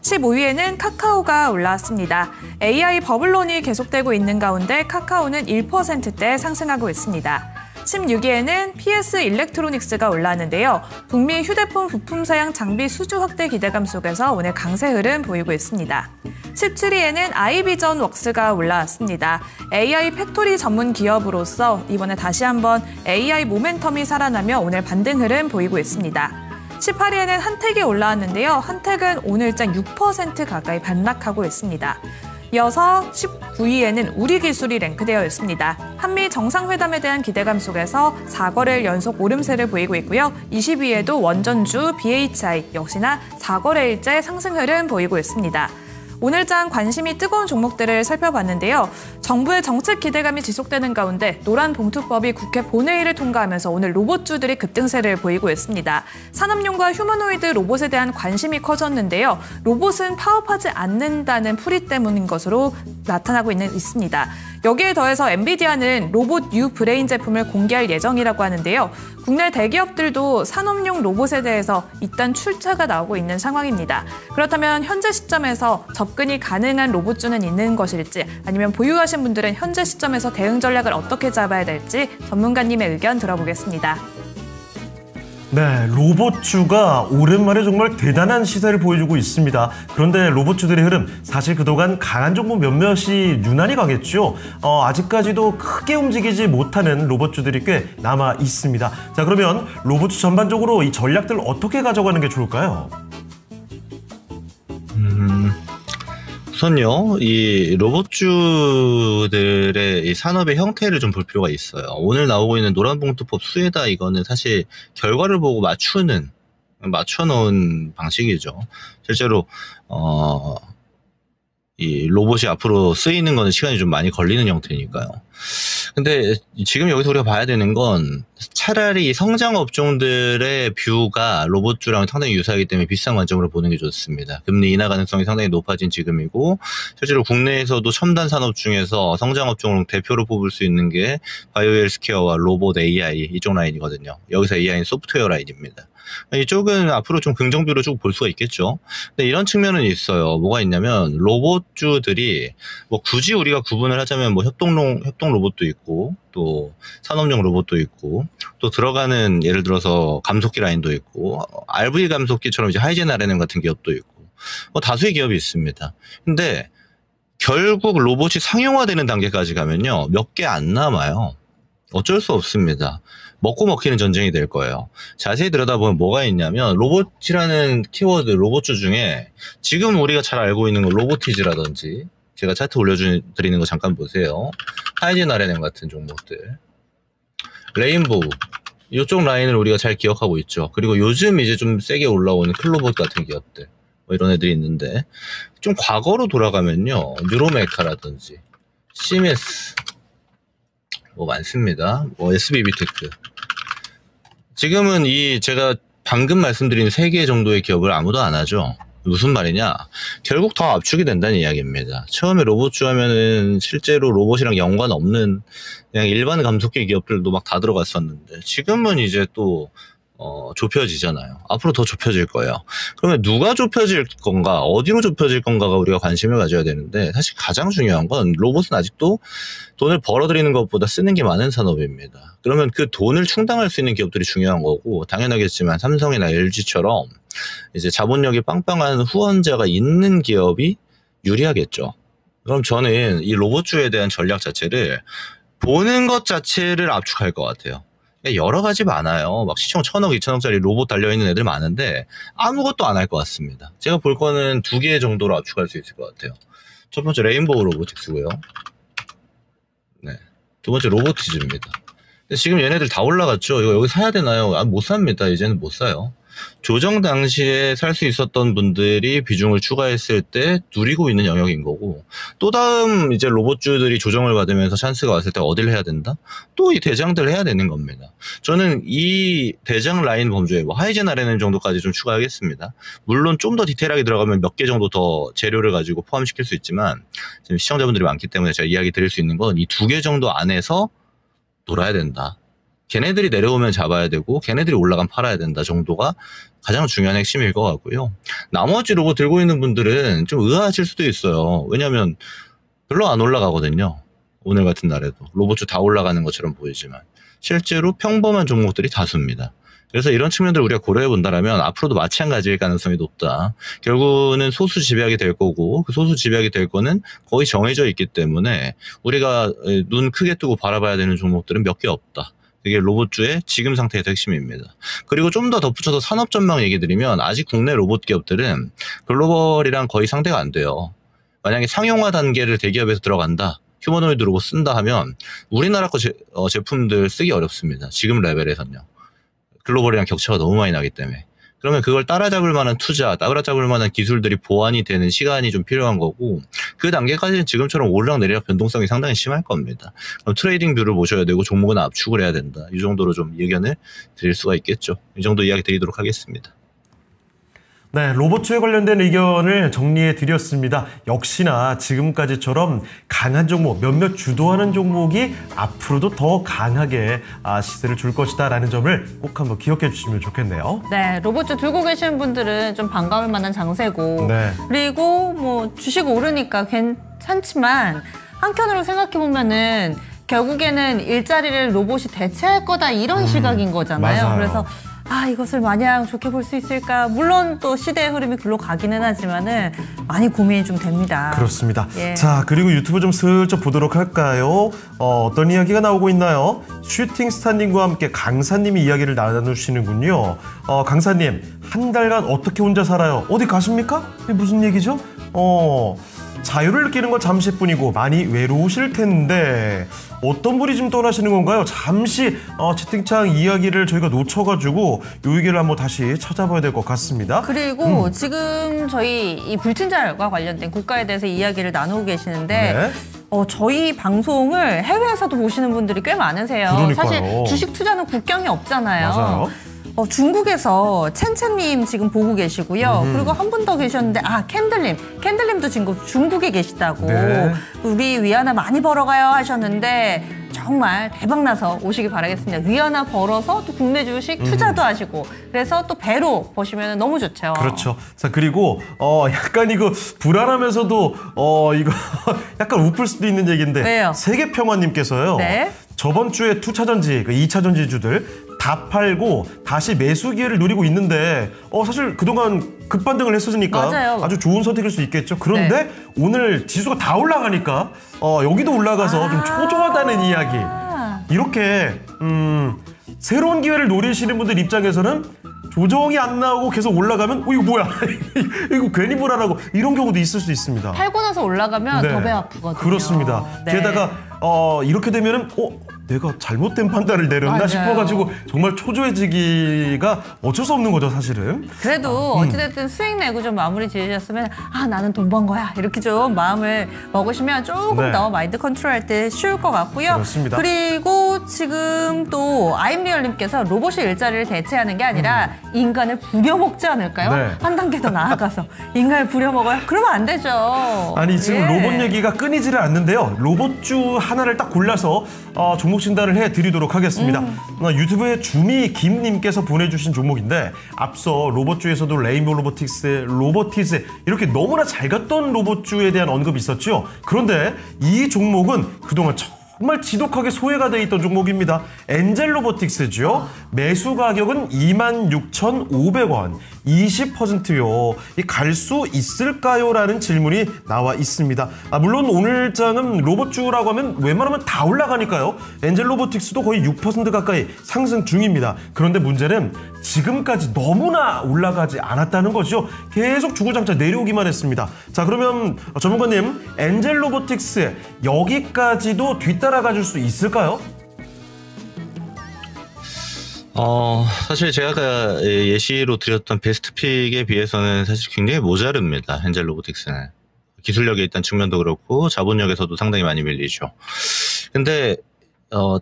15위에는 카카오가 올라왔습니다. AI 버블론이 계속되고 있는 가운데 카카오는 1%대 상승하고 있습니다. 16위에는 PS 일렉트로닉스가 올라왔는데요. 북미 휴대폰 부품 사양 장비 수주 확대 기대감 속에서 오늘 강세 흐름 보이고 있습니다. 17위에는 아이비전 웍스가 올라왔습니다. AI 팩토리 전문 기업으로서 이번에 다시 한번 AI 모멘텀이 살아나며 오늘 반등 흐름 보이고 있습니다. 18위에는 한택이 올라왔는데요. 한택은 오늘장 6% 가까이 반락하고 있습니다. 이어서 19위에는 우리 기술이 랭크되어 있습니다. 한미 정상회담에 대한 기대감 속에서 4거래일 연속 오름세를 보이고 있고요. 20위에도 원전주, BHI 역시나 4거래일째 상승 흐름 보이고 있습니다. 오늘장 관심이 뜨거운 종목들을 살펴봤는데요. 정부의 정책 기대감이 지속되는 가운데 노란봉투법이 국회 본회의를 통과하면서 오늘 로봇주들이 급등세를 보이고 있습니다. 산업용과 휴머노이드 로봇에 대한 관심이 커졌는데요. 로봇은 파업하지 않는다는 풀이 때문인 것으로 나타나고 있습니다. 여기에 더해서 엔비디아는 로봇 U 브레인 제품을 공개할 예정이라고 하는데요. 국내 대기업들도 산업용 로봇에 대해서 일단 출처가 나오고 있는 상황입니다. 그렇다면 현재 시점에서 접근이 가능한 로봇주는 있는 것일지 아니면 보유하신 분들은 현재 시점에서 대응 전략을 어떻게 잡아야 될지 전문가님의 의견 들어보겠습니다. 네, 로봇주가 오랜만에 정말 대단한 시세를 보여주고 있습니다. 그런데 로봇주들의 흐름, 사실 그동안 강한 종목 몇몇이 유난히 강했죠. 아직까지도 크게 움직이지 못하는 로봇주들이 꽤 남아 있습니다. 자, 그러면 로봇주 전반적으로 이 전략들 어떻게 가져가는 게 좋을까요? 우선요, 이 로봇주들의 이 산업의 형태를 좀 볼 필요가 있어요. 오늘 나오고 있는 노란봉투법 수혜다, 이거는 사실 결과를 보고 맞춰놓은 방식이죠. 실제로, 이 로봇이 앞으로 쓰이는 거는 시간이 좀 많이 걸리는 형태니까요. 근데 지금 여기서 우리가 봐야 되는 건 차라리 성장 업종들의 뷰가 로봇주랑 상당히 유사하기 때문에 비슷한 관점으로 보는 게 좋습니다. 금리 인하 가능성이 상당히 높아진 지금이고, 실제로 국내에서도 첨단 산업 중에서 성장 업종으로 대표로 뽑을 수 있는 게 바이오 헬스케어와 로봇 AI 이쪽 라인이거든요. 여기서 AI는 소프트웨어 라인입니다. 이쪽은 앞으로 좀 긍정뷰로 쭉 볼 수가 있겠죠. 근데 이런 측면은 있어요. 뭐가 있냐면 로봇주들이 뭐 굳이 우리가 구분을 하자면 뭐 협동 로봇도 있고 또 산업용 로봇도 있고 또 들어가는 예를 들어서 감속기 라인도 있고 RV 감속기처럼 이제 하이젠 RNM 같은 기업도 있고 뭐 다수의 기업이 있습니다. 근데 결국 로봇이 상용화되는 단계까지 가면요, 몇 개 안 남아요. 어쩔 수 없습니다. 먹고 먹히는 전쟁이 될 거예요. 자세히 들여다보면 뭐가 있냐면 로봇이라는 키워드, 로봇주 중에 지금 우리가 잘 알고 있는 거 로보티즈라든지, 제가 차트 올려드리는 거 잠깐 보세요. 하이젠 RNM 같은 종목들, 레인보우, 이쪽 라인을 우리가 잘 기억하고 있죠. 그리고 요즘 이제 좀 세게 올라오는 클로봇 같은 기업들, 뭐 이런 애들이 있는데, 좀 과거로 돌아가면요, 뉴로메카라든지 시메스, 뭐 많습니다. 뭐 SBB테크. 지금은 이 제가 방금 말씀드린 3개 정도의 기업을 아무도 안 하죠. 무슨 말이냐? 결국 더 압축이 된다는 이야기입니다. 처음에 로봇주 하면은 실제로 로봇이랑 연관 없는 그냥 일반 감속기 기업들도 막 다 들어갔었는데, 지금은 이제 또 좁혀지잖아요. 앞으로 더 좁혀질 거예요. 그러면 누가 좁혀질 건가, 어디로 좁혀질 건가가 우리가 관심을 가져야 되는데, 사실 가장 중요한 건 로봇은 아직도 돈을 벌어들이는 것보다 쓰는 게 많은 산업입니다. 그러면 그 돈을 충당할 수 있는 기업들이 중요한 거고, 당연하겠지만 삼성이나 LG처럼 이제 자본력이 빵빵한 후원자가 있는 기업이 유리하겠죠. 그럼 저는 이 로봇주에 대한 전략 자체를 보는 것 자체를 압축할 것 같아요. 여러 가지 많아요. 막 시총 1,000억, 2,000억짜리 로봇 달려있는 애들 많은데 아무것도 안 할 것 같습니다. 제가 볼 거는 2개 정도로 압축할 수 있을 것 같아요. 첫 번째 레인보우 로보틱스고요. 네. 두 번째 로보티즈입니다. 근데 지금 얘네들 다 올라갔죠. 이거 여기 사야 되나요? 못 삽니다. 이제는 못 사요. 조정 당시에 살 수 있었던 분들이 비중을 추가했을 때 누리고 있는 영역인 거고, 또 다음 이제 로봇주들이 조정을 받으면서 찬스가 왔을 때 어디를 해야 된다? 또 이 대장들 해야 되는 겁니다. 저는 이 대장 라인 범주에 뭐 하이젠 RNM 정도까지 좀 추가하겠습니다. 물론 좀 더 디테일하게 들어가면 몇 개 정도 더 재료를 가지고 포함시킬 수 있지만, 지금 시청자분들이 많기 때문에 제가 이야기 드릴 수 있는 건 이 2개 정도 안에서 놀아야 된다. 걔네들이 내려오면 잡아야 되고 걔네들이 올라가면 팔아야 된다 정도가 가장 중요한 핵심일 것 같고요. 나머지 로봇 들고 있는 분들은 좀 의아하실 수도 있어요. 왜냐하면 별로 안 올라가거든요. 오늘 같은 날에도 로봇주 다 올라가는 것처럼 보이지만 실제로 평범한 종목들이 다수입니다. 그래서 이런 측면들을 우리가 고려해 본다면 앞으로도 마찬가지일 가능성이 높다. 결국은 소수 지배하게 될 거고, 그 소수 지배하게 될 거는 거의 정해져 있기 때문에 우리가 눈 크게 뜨고 바라봐야 되는 종목들은 몇 개 없다. 이게 로봇주의 지금 상태에서 핵심입니다. 그리고 좀 더 덧붙여서 산업 전망 얘기 드리면, 아직 국내 로봇 기업들은 글로벌이랑 거의 상대가 안 돼요. 만약에 상용화 단계를 대기업에서 들어간다. 휴머노이드 로봇 쓴다 하면 우리나라 거 제품들 쓰기 어렵습니다. 지금 레벨에서는요. 글로벌이랑 격차가 너무 많이 나기 때문에. 그러면 그걸 따라잡을 만한 투자, 따라잡을 만한 기술들이 보완이 되는 시간이 좀 필요한 거고 그 단계까지는 지금처럼 오르락내리락 변동성이 상당히 심할 겁니다. 그럼 트레이딩 뷰를 보셔야 되고 종목은 압축을 해야 된다. 이 정도로 좀 의견을 드릴 수가 있겠죠. 이 정도 이야기 드리도록 하겠습니다. 네, 로봇주에 관련된 의견을 정리해 드렸습니다. 역시나 지금까지처럼 강한 종목, 몇몇 주도하는 종목이 앞으로도 더 강하게 시세를 줄 것이다라는 점을 꼭 한번 기억해 주시면 좋겠네요. 네, 로봇주 들고 계시는 분들은 좀 반가울 만한 장세고 네. 그리고 뭐 주식 오르니까 괜찮지만 한편으로 생각해 보면은 결국에는 일자리를 로봇이 대체할 거다 이런 시각인 거잖아요. 맞아요. 그래서 이것을 마냥 좋게 볼 수 있을까? 물론 또 시대의 흐름이 글로 가기는 하지만은 많이 고민이 좀 됩니다. 그렇습니다. 예. 자, 그리고 유튜브 좀 슬쩍 보도록 할까요? 어떤 이야기가 나오고 있나요? 슈팅스타님과 함께 강사님이 이야기를 나누시는군요. 강사님, 한 달간 어떻게 혼자 살아요? 어디 가십니까? 이게 무슨 얘기죠? 자유를 느끼는 건 잠시뿐이고 많이 외로우실 텐데 어떤 분이 지금 떠나시는 건가요? 잠시 채팅창 이야기를 저희가 놓쳐가지고 이 얘기를 한번 다시 찾아봐야 될 것 같습니다. 그리고 지금 저희 이 불친절과 관련된 국가에 대해서 이야기를 나누고 계시는데 네. 저희 방송을 해외에서도 보시는 분들이 꽤 많으세요. 그러니까요. 사실 주식 투자는 국경이 없잖아요. 맞아요. 중국에서 첸첸님 지금 보고 계시고요. 그리고 한 분 더 계셨는데 캔들님도 지금 중국에 계시다고. 네. 우리 위안화 많이 벌어가요 하셨는데 정말 대박나서 오시길 바라겠습니다. 위안화 벌어서 또 국내 주식 투자도 하시고 그래서 또 배로 보시면 너무 좋죠. 그렇죠. 자, 그리고 약간 이거 불안하면서도 이거 약간 웃을 수도 있는 얘기인데 왜요? 세계평화님께서요. 네. 저번 주에 투차전지, 2차전지주들 다 팔고 다시 매수 기회를 노리고 있는데 사실 그동안 급반등을 했었으니까 맞아요. 아주 좋은 선택일 수 있겠죠. 그런데 네. 오늘 지수가 다 올라가니까 여기도 올라가서 좀 초조하다는 이야기. 이렇게 새로운 기회를 노리시는 분들 입장에서는 조정이 안 나오고 계속 올라가면 이거 뭐야 이거 괜히 불안하고 이런 경우도 있을 수 있습니다. 팔고 나서 올라가면 네. 더 배 아프거든요. 그렇습니다. 네. 게다가 이렇게 되면은 내가 잘못된 판단을 내렸나 맞아요. 싶어가지고 정말 초조해지기가 어쩔 수 없는 거죠, 사실은. 그래도 어찌됐든 수익 내고 좀 마무리 지으셨으면 나는 돈 번 거야 이렇게 좀 마음을 먹으시면 조금 네. 더 마인드 컨트롤할 때 쉬울 것 같고요. 그렇습니다. 그리고 지금 또 아임리얼님께서 로봇이 일자리를 대체하는 게 아니라 인간을 부려먹지 않을까요? 네. 한 단계 더 나아가서 인간을 부려먹어요? 그러면 안 되죠. 아니 지금 예. 로봇 얘기가 끊이지를 않는데요. 로봇주 하나를 딱 골라서 종목 진단을 해드리도록 하겠습니다. 유튜브에 주미 김님께서 보내주신 종목인데 앞서 로봇주에서도 레인보우 로보티스 이렇게 너무나 잘 갔던 로봇주에 대한 언급이 있었죠. 그런데 이 종목은 그동안 정말 지독하게 소외가 돼 있던 종목입니다. 엔젤 로보틱스죠. 매수 가격은 26,500원, 20%요. 갈 수 있을까요? 라는 질문이 나와 있습니다. 물론 오늘 장은 로봇주라고 하면 웬만하면 다 올라가니까요. 엔젤 로보틱스도 거의 6% 가까이 상승 중입니다. 그런데 문제는 지금까지 너무나 올라가지 않았다는 거죠. 계속 주구장창 내려오기만 했습니다. 자, 그러면 전문가님, 엔젤 로보틱스 여기까지도 뒤따라가 줄 수 있을까요? 사실 제가 아까 예시로 드렸던 베스트픽에 비해서는 사실 굉장히 모자릅니다. 엔젤 로보틱스는. 기술력에 있던 측면도 그렇고 자본력에서도 상당히 많이 밀리죠. 근데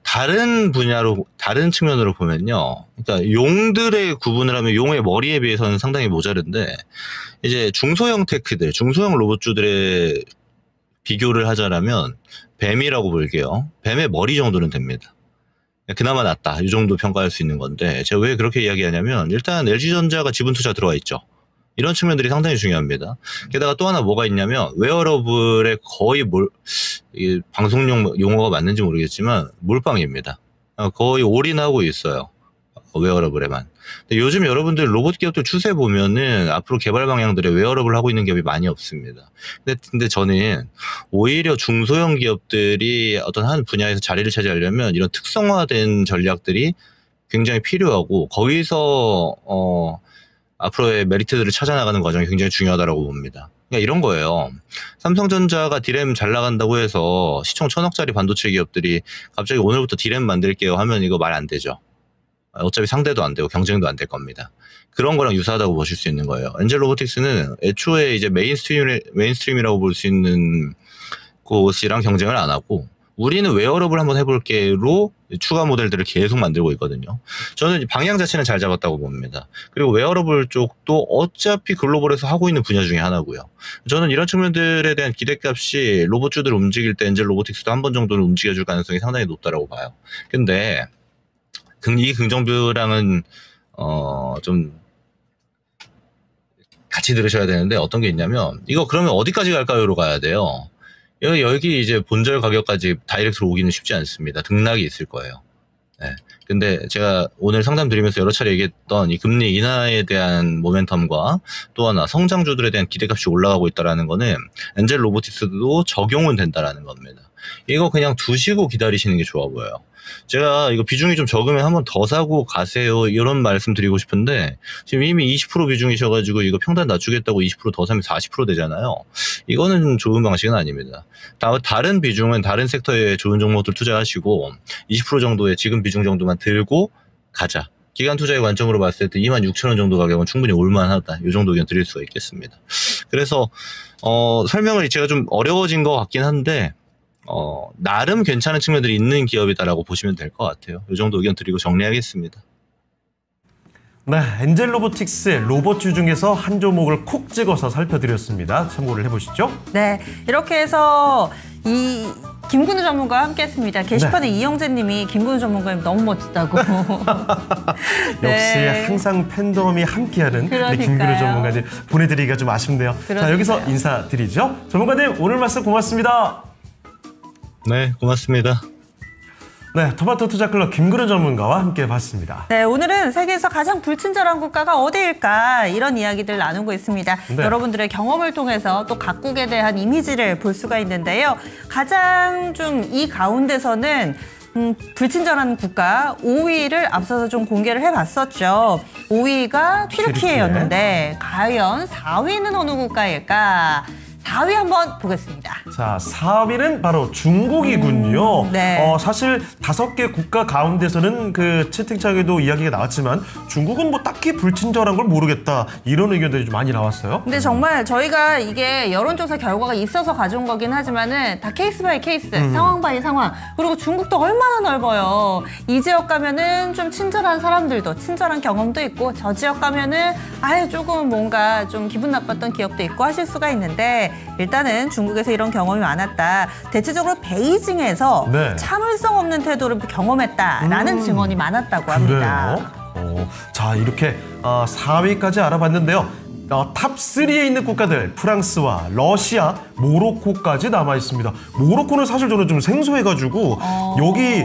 다른 분야로, 다른 측면으로 보면요. 그러니까 용들의 구분을 하면 용의 머리에 비해서는 상당히 모자른데, 이제 중소형 테크들, 중소형 로봇주들의 비교를 하자라면, 뱀이라고 볼게요. 뱀의 머리 정도는 됩니다. 그나마 낫다. 이 정도 평가할 수 있는 건데, 제가 왜 그렇게 이야기하냐면, 일단 LG전자가 지분 투자 들어와 있죠. 이런 측면들이 상당히 중요합니다. 게다가 또 하나 뭐가 있냐면 웨어러블의 거의 이게 방송용 용어가 맞는지 모르겠지만 몰빵입니다. 거의 올인하고 있어요. 웨어러블에만. 근데 요즘 여러분들 로봇 기업들 추세 보면은 앞으로 개발 방향들의 웨어러블 하고 있는 기업이 많이 없습니다. 근데 저는 오히려 중소형 기업들이 어떤 한 분야에서 자리를 차지하려면 이런 특성화된 전략들이 굉장히 필요하고 거기서 앞으로의 메리트들을 찾아나가는 과정이 굉장히 중요하다고 봅니다. 그러니까 이런 거예요. 삼성전자가 디램 잘 나간다고 해서 시총 1000억짜리 반도체 기업들이 갑자기 오늘부터 디램 만들게요 하면 이거 말 안 되죠. 어차피 상대도 안 되고 경쟁도 안 될 겁니다. 그런 거랑 유사하다고 보실 수 있는 거예요. 엔젤 로보틱스는 애초에 이제 메인스트림이라고 볼 수 있는 곳이랑 경쟁을 안 하고 우리는 웨어러블 한번 해볼게로 추가 모델들을 계속 만들고 있거든요. 저는 방향 자체는 잘 잡았다고 봅니다. 그리고 웨어러블 쪽도 어차피 글로벌에서 하고 있는 분야 중에 하나고요. 저는 이런 측면들에 대한 기대값이 로봇주들 움직일 때 엔젤 로보틱스도 한 번 정도는 움직여줄 가능성이 상당히 높다라고 봐요. 근데 이 긍정뷰랑은 좀 같이 들으셔야 되는데 어떤 게 있냐면 이거 그러면 어디까지 갈까요로 가야 돼요. 여기 이제 본절 가격까지 다이렉트로 오기는 쉽지 않습니다. 등락이 있을 거예요. 네. 근데 제가 오늘 상담 드리면서 여러 차례 얘기했던 이 금리 인하에 대한 모멘텀과 또 하나 성장주들에 대한 기대값이 올라가고 있다는 거는 엔젤 로보틱스도 적용은 된다라는 겁니다. 이거 그냥 두시고 기다리시는 게 좋아 보여요. 제가 이거 비중이 좀 적으면 한번 더 사고 가세요 이런 말씀 드리고 싶은데 지금 이미 20% 비중이셔가지고 이거 평단 낮추겠다고 20% 더 사면 40% 되잖아요. 이거는 좋은 방식은 아닙니다. 다른 비중은 다른 섹터에 좋은 종목들 투자하시고 20% 정도의 지금 비중 정도만 들고 가자. 기간 투자의 관점으로 봤을 때 26,000원 정도 가격은 충분히 올만하다. 이 정도 의견 드릴 수가 있겠습니다. 그래서 설명을 제가 좀 어려워진 것 같긴 한데 나름 괜찮은 측면들이 있는 기업이다라고 보시면 될 것 같아요. 이 정도 의견 드리고 정리하겠습니다. 네, 엔젤 로보틱스의 로봇주 중에서 한 종목을 콕 찍어서 살펴드렸습니다. 참고를 해보시죠. 네, 이렇게 해서 이 김근우 전문가와 함께했습니다. 게시판에 네. 이영재님이 김근우 전문가님 너무 멋지다고. 네. 역시 항상 팬덤이 함께하는 김근우 전문가님 보내드리기가 좀 아쉽네요. 그러니까요. 자, 여기서 인사드리죠. 전문가님 오늘 말씀 고맙습니다. 네, 고맙습니다. 네, 토마토 투자클럽 김근우 전문가와 함께 봤습니다. 네, 오늘은 세계에서 가장 불친절한 국가가 어디일까 이런 이야기들 나누고 있습니다. 네. 여러분들의 경험을 통해서 또 각국에 대한 이미지를 볼 수가 있는데요. 가장 좀 이 가운데서는 불친절한 국가 5위를 앞서서 좀 공개를 해봤었죠. 5위가 튀르키예였는데 과연 4위는 어느 국가일까? 4위 한번 보겠습니다. 자, 4위는 바로 중국이군요. 네. 사실 5개 국가 가운데서는 그 채팅창에도 이야기가 나왔지만 중국은 뭐 딱히 불친절한 걸 모르겠다 이런 의견들이 좀 많이 나왔어요. 근데 정말 저희가 이게 여론조사 결과가 있어서 가져온 거긴 하지만은 다 케이스 바이 케이스, 상황 바이 상황. 그리고 중국도 얼마나 넓어요. 이 지역 가면은 좀 친절한 사람들도 친절한 경험도 있고 저 지역 가면은 아예 조금 뭔가 좀 기분 나빴던 기억도 있고 하실 수가 있는데 일단은 중국에서 이런 경험이 많았다. 대체적으로 베이징에서 네. 참을성 없는 태도를 경험했다라는 증언이 많았다고 합니다. 그래요? 자, 이렇게 4위까지 알아봤는데요. 탑 3에 있는 국가들 프랑스와 러시아, 모로코까지 남아 있습니다. 모로코는 사실 저는 좀 생소해가지고 여기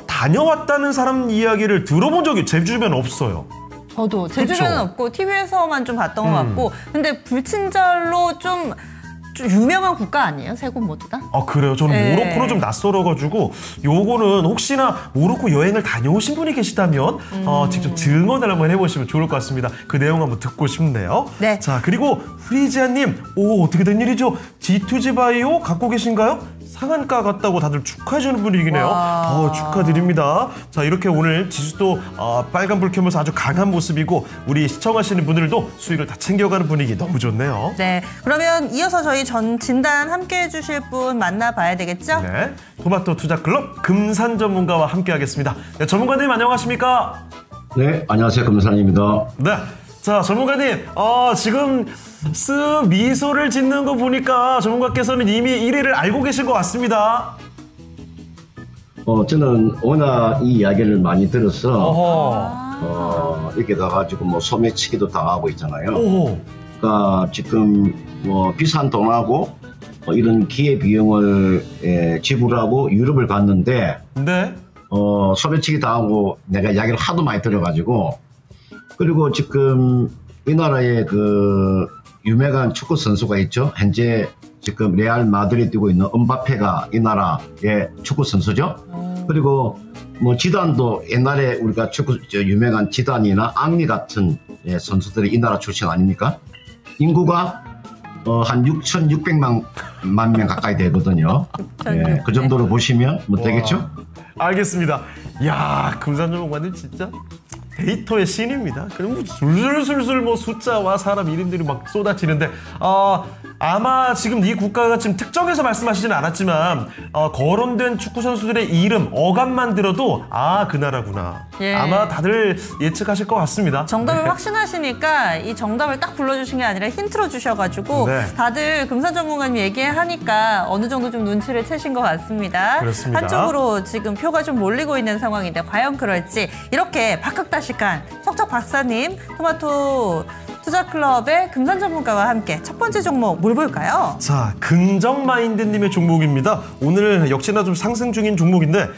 다녀왔다는 사람 이야기를 들어본 적이 제 주변 없어요. 저도 제 주변은 없고 TV에서만 좀 봤던 것 같고 근데 불친절로 좀 유명한 국가 아니에요? 세 곳 모두 다? 그래요? 저는 네. 모로코는 좀 낯설어가지고 요거는 혹시나 모로코 여행을 다녀오신 분이 계시다면 직접 증언을 한번 해보시면 좋을 것 같습니다. 그 내용 한번 듣고 싶네요. 네. 자, 그리고 프리지아님, 어떻게 된 일이죠? G2G 바이오 갖고 계신가요? 상한가 같다고 다들 축하해주는 분위기네요. 축하드립니다. 자, 이렇게 오늘 지수도 빨간불 켜면서 아주 강한 모습이고 우리 시청하시는 분들도 수익을 다 챙겨가는 분위기 너무 좋네요. 네, 그러면 이어서 저희 진단 함께해 주실 분 만나봐야 되겠죠? 네, 토마토 투자클럽 금산 전문가와 함께하겠습니다. 네, 전문가님 안녕하십니까? 네, 안녕하세요. 금산입니다. 네. 자, 전문가님, 지금 쓱 미소를 짓는 거 보니까 전문가께서는 이미 1위를 알고 계실 것 같습니다. 저는 워낙 이 이야기를 많이 들어서, 이렇게 가가지고 뭐 소매치기도 당하고 있잖아요. 그러니까 지금 뭐 비싼 돈하고 이런 기회비용을 지불하고 유럽을 갔는데, 네. 소매치기 당하고 내가 이야기를 하도 많이 들어가지고, 그리고 지금 이 나라에 그 유명한 축구 선수가 있죠. 현재 지금 레알 마드리드에 뛰고 있는 음바페가 이 나라의 축구 선수죠. 그리고 뭐 지단도 옛날에 우리가 축구 유명한 지단이나 앙리 같은 선수들이 이 나라 출신 아닙니까? 인구가 한 6,600만 명 가까이 되거든요. 예, 그 정도로 보시면 뭐 되겠죠? 알겠습니다. 야, 금산전문가님 진짜 데이터의 신입니다. 그럼 술술술술 뭐 숫자와 사람 이름들이 막 쏟아지는데 아마 지금 이 국가가 지금 특정해서 말씀하시진 않았지만 거론된 축구 선수들의 이름 어감만 들어도 그 나라구나. 예. 아마 다들 예측하실 것 같습니다. 정답을 네. 확신하시니까 이 정답을 딱 불러주신 게 아니라 힌트로 주셔가지고 네. 다들 금산 전문가님 얘기하니까 어느 정도 좀 눈치를 채신 것 같습니다. 그렇습니다. 한쪽으로 지금 표가 좀 몰리고 있는 상황인데 과연 그럴지 이렇게 박학다식한 석적 박사님 토마토 투자클럽의 금산 전문가와 함께 첫 번째 종목 뭘 볼까요? 자, 긍정마인드님의 종목입니다. 오늘 역시나 좀 상승 중인 종목인데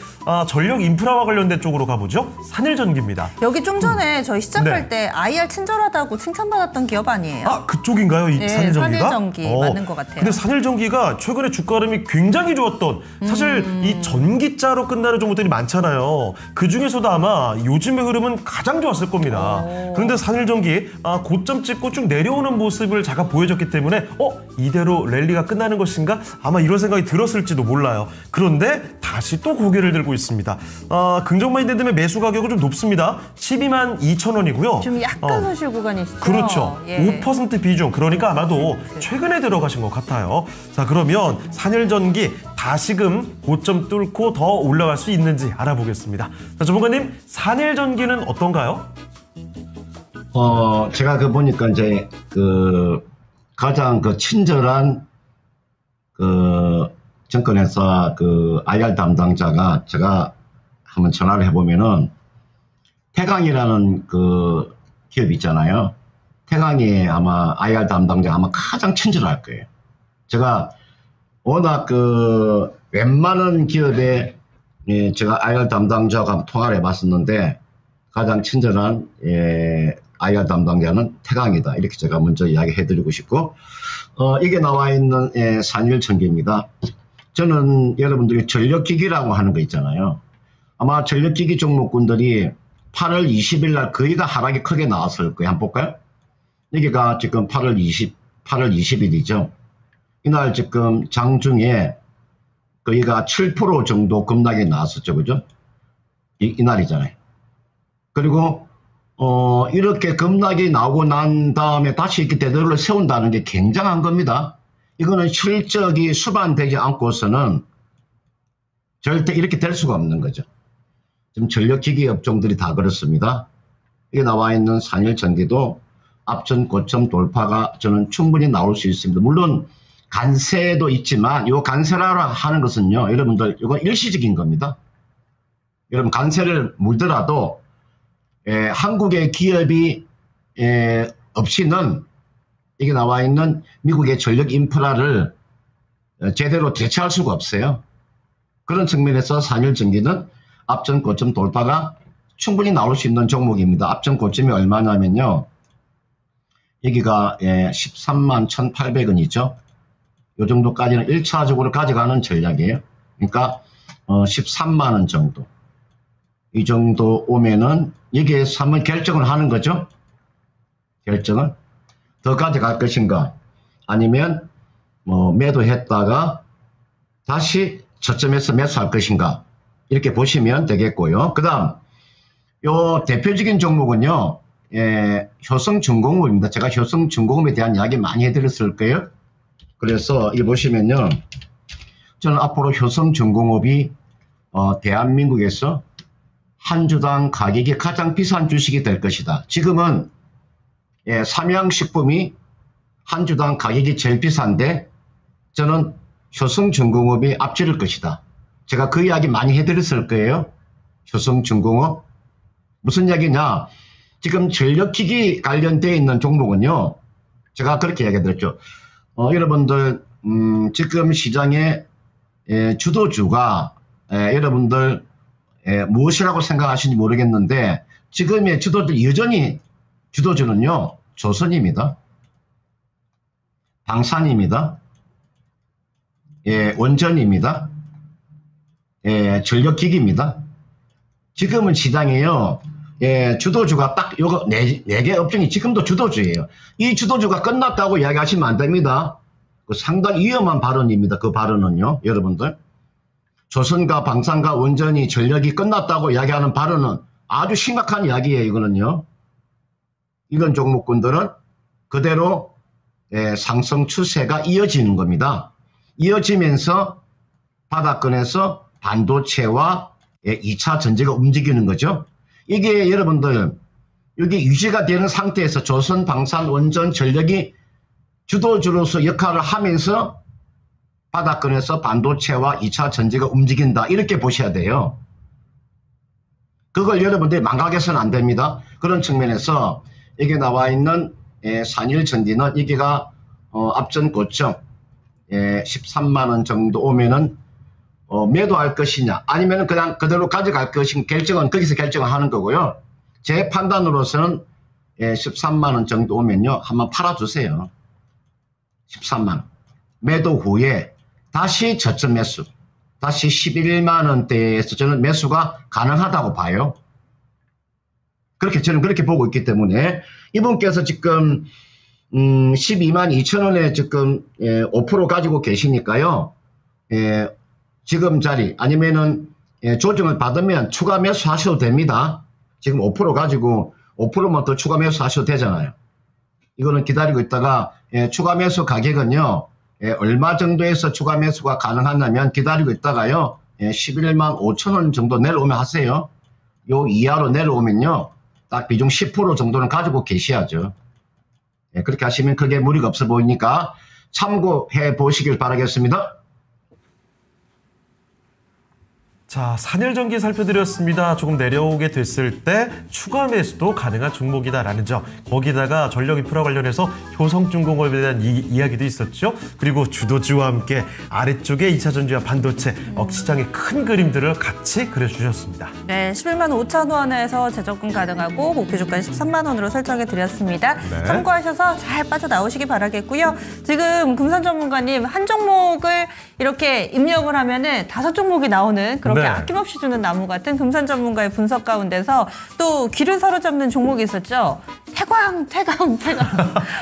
전력 인프라와 관련된 쪽으로 가보죠. 산일전기입니다. 여기 좀 전에 저희 시작할 네. 때 IR 친절하다고 칭찬받았던 기업 아니에요? 그쪽인가요? 이 네, 산일전기가? 산일전기 맞는 것 같아요. 근데 산일전기가 최근에 주가 흐름이 굉장히 좋았던 사실 이 전기자로 끝나는 종목들이 많잖아요. 그중에서도 아마 요즘의 흐름은 가장 좋았을 겁니다. 그런데 산일전기 고점 찍고 쭉 내려오는 모습을 잠깐 보여줬기 때문에 이대로 랠리가 끝나는 것인가? 아마 이런 생각이 들었을지도 몰라요. 그런데 다시 또 고개를 들고 있습니다. 긍정마인드님의 매수 가격은 좀 높습니다. 12만 2천 원이고요. 좀 약간 손실 구간이시죠? 그렇죠. 예. 5% 비중. 그러니까 아마도 최근에 들어가신 것 같아요. 자, 그러면 산일전기 다시금 고점 뚫고 더 올라갈 수 있는지 알아보겠습니다. 자, 전문가님, 산일전기는 어떤가요? 제가 보니까 이제 가장 친절한 증권회사 IR 담당자가 제가 한번 전화를 해보면은 태강이라는 기업이 있잖아요. 태강이 아마 IR 담당자가 아마 가장 친절할 거예요. 제가 워낙 웬만한 기업에 제가 IR 담당자가 통화를 해봤었는데 가장 친절한 IR 담당자는 태강이다. 이렇게 제가 먼저 이야기해드리고 싶고 이게 나와 있는 산일전기입니다. 저는 여러분들이 전력기기라고 하는 거 있잖아요. 아마 전력기기 종목군들이 8월 20일 날 거의가 하락이 크게 나왔을 거예요. 한번 볼까요? 여기가 지금 8월 20일이죠. 이날 지금 장중에 거의가 7% 정도 급락이 나왔었죠. 그죠? 이날이잖아요. 그리고 이렇게 급락이 나오고 난 다음에 다시 이렇게 되돌려 세운다는 게 굉장한 겁니다. 이거는 실적이 수반되지 않고서는 절대 이렇게 될 수가 없는 거죠. 지금 전력기기 업종들이 다 그렇습니다. 이게 나와 있는 산일전기도 앞전 고점 돌파가 저는 충분히 나올 수 있습니다. 물론 간세도 있지만 이 간세라고 하는 것은요. 여러분들 이건 일시적인 겁니다. 여러분 간세를 물더라도 한국의 기업이 없이는 이게 나와 있는 미국의 전력 인프라를 제대로 대체할 수가 없어요. 그런 측면에서 산일전기는 앞전 고점 돌파가 충분히 나올 수 있는 종목입니다. 앞전 고점이 얼마냐면요. 여기가 13만 1,800원이죠. 이 정도까지는 1차적으로 가져가는 전략이에요. 그러니까 13만 원 정도. 이 정도 오면은 여기에서 한번 결정을 하는 거죠. 결정을. 더 가져갈 것인가 아니면 매도했다가 다시 저점에서 매수할 것인가 이렇게 보시면 되겠고요. 그 다음 요 대표적인 종목은요. 효성중공업입니다. 제가 효성중공업에 대한 이야기 많이 해드렸을 거예요. 그래서 이 보시면요. 저는 앞으로 효성중공업이 대한민국에서 한 주당 가격이 가장 비싼 주식이 될 것이다. 지금은 삼양식품이 한 주당 가격이 제일 비싼데 저는 효성중공업이 앞지를 것이다. 제가 그 이야기 많이 해드렸을 거예요. 효성중공업. 무슨 이야기냐. 지금 전력기기 관련되어 있는 종목은요. 제가 그렇게 이야기해드렸죠. 여러분들 지금 시장의 주도주가 여러분들 무엇이라고 생각하시는지 모르겠는데 지금의 주도주 여전히 주도주는요. 조선입니다. 방산입니다. 원전입니다. 전력기기입니다. 지금은 시장에요. 예, 주도주가 딱 요거 네 개 업종이 지금도 주도주예요. 이 주도주가 끝났다고 이야기하시면 안 됩니다. 그 상당히 위험한 발언입니다. 그 발언은요, 여러분들. 조선과 방산과 원전이 전력이 끝났다고 이야기하는 발언은 아주 심각한 이야기예요. 이거는요. 이런 종목군들은 그대로 상승 추세가 이어지는 겁니다. 이어지면서 바닥권에서 반도체와 2차 전지가 움직이는 거죠. 이게 여러분들 여기 유지가 되는 상태에서 조선, 방산, 원전, 전력이 주도주로서 역할을 하면서 바닥권에서 반도체와 2차 전지가 움직인다. 이렇게 보셔야 돼요. 그걸 여러분들이 망각해서는 안 됩니다. 그런 측면에서 여기 나와 있는 산일전지는 여기가 앞전 고점 13만 원 정도 오면은 매도할 것이냐 아니면 그냥 그대로 가져갈 것인 결정은 거기서 결정을 하는 거고요. 제 판단으로서는 13만 원 정도 오면요 한번 팔아주세요. 13만 원 매도 후에 다시 저점 매수 다시 11만 원대에서 저는 매수가 가능하다고 봐요. 그렇게 저는 그렇게 보고 있기 때문에 이분께서 지금 12만 2천 원에 지금 5% 가지고 계시니까요. 지금 자리 아니면은 조정을 받으면 추가 매수 하셔도 됩니다. 지금 5% 가지고 5%만 더 추가 매수 하셔도 되잖아요. 이거는 기다리고 있다가 추가 매수 가격은요. 얼마 정도에서 추가 매수가 가능하냐면 기다리고 있다가요. 11만 5천 원 정도 내려오면 하세요. 요 이하로 내려오면요. 딱 비중 10% 정도는 가지고 계셔야죠. 그렇게 하시면 크게 무리가 없어 보이니까 참고해 보시길 바라겠습니다. 자, 산일전기 살펴드렸습니다. 조금 내려오게 됐을 때 추가 매수도 가능한 종목이다라는 점. 거기다가 전력인프라 관련해서 효성중공업에 대한 이야기도 있었죠. 그리고 주도주와 함께 아래쪽에 2차전지와 반도체, 시장의 큰 그림들을 같이 그려주셨습니다. 네, 11만 5천 원에서 재접근 가능하고 목표주가는 13만 원으로 설정해 드렸습니다. 네. 참고하셔서 잘 빠져나오시기 바라겠고요. 지금 금산 전문가님 한 종목을 이렇게 입력을 하면은 5종목이 나오는 그렇게 네. 아낌없이 주는 나무 같은 금산 전문가의 분석 가운데서 또 귀를 사로잡는 종목이 있었죠. 태광.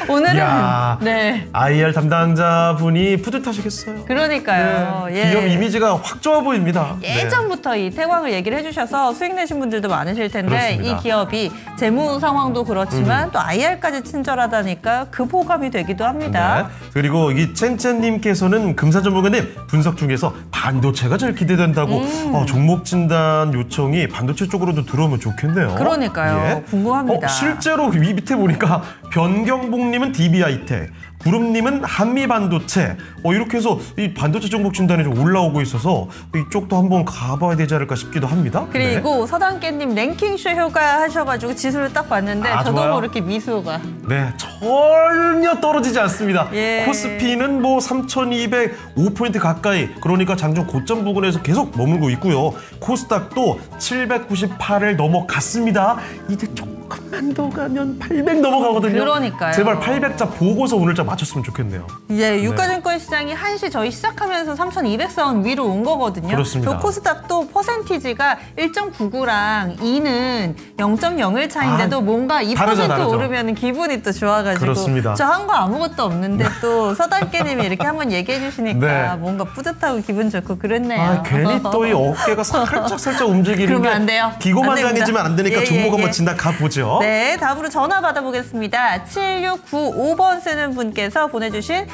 오늘은 이야, 네. IR 담당자분이 뿌듯하시겠어요. 그러니까요. 네. 기업 이미지가 확 좋아 보입니다. 예전부터 이 태광을 얘기를 해주셔서 수익 내신 분들도 많으실 텐데 그렇습니다. 이 기업이 재무 상황도 그렇지만 또 IR까지 친절하다니까 급호감이 되기도 합니다. 네. 그리고 이 첸첸님께서는 금산 전문가님 분석 중에서 반도체가 제일 기대된다고 종목 진단 요청이 반도체 쪽으로도 들어오면 좋겠네요. 그러니까요. 궁금합니다. 실제로 이 밑에 보니까 변경복님은 DB하이텍, 구름님은 한미반도체 이렇게 해서 이 반도체 종목 진단이 좀 올라오고 있어서 이쪽도 한번 가봐야 되지 않을까 싶기도 합니다. 그리고 네. 서당깨님 랭킹쇼 효과 하셔가지고 지수를 딱 봤는데 저도 좋아요. 모르게 미소가. 네, 전혀 떨어지지 않습니다. 예. 코스피는 뭐 3,205포인트 가까이, 그러니까 장중 고점 부근에서 계속 머물고 있고요. 코스닥도 798을 넘어갔습니다. 이제 조금만 더 가면 800 넘어가거든요. 그러니까요. 제발 800자 보고서 오늘자 맞췄으면 좋겠네요. 이제 유가증권 시장이 1시 저희 시작하면서 3,200선 위로 온 거거든요. 그렇습니다. 코스닥도 퍼센티지가 1.99랑 2는 0.01 차인데도 뭔가 2% 다르죠. 오르면 기분이 또 좋아가지고 그렇습니다. 저 한 거 아무것도 없는데 또 서당깨님이 이렇게 한번 얘기해 주시니까 네. 뭔가 뿌듯하고 기분 좋고 그랬네요. 괜히 또 이 어깨가 살짝 움직이는 그러면 게 안 돼요. 기고만장해지면 안 되니까 예, 종목 예, 한번 예. 진단 가보죠. 네, 다음으로 전화 받아보겠습니다. 7695번 쓰는 분께서 보내주신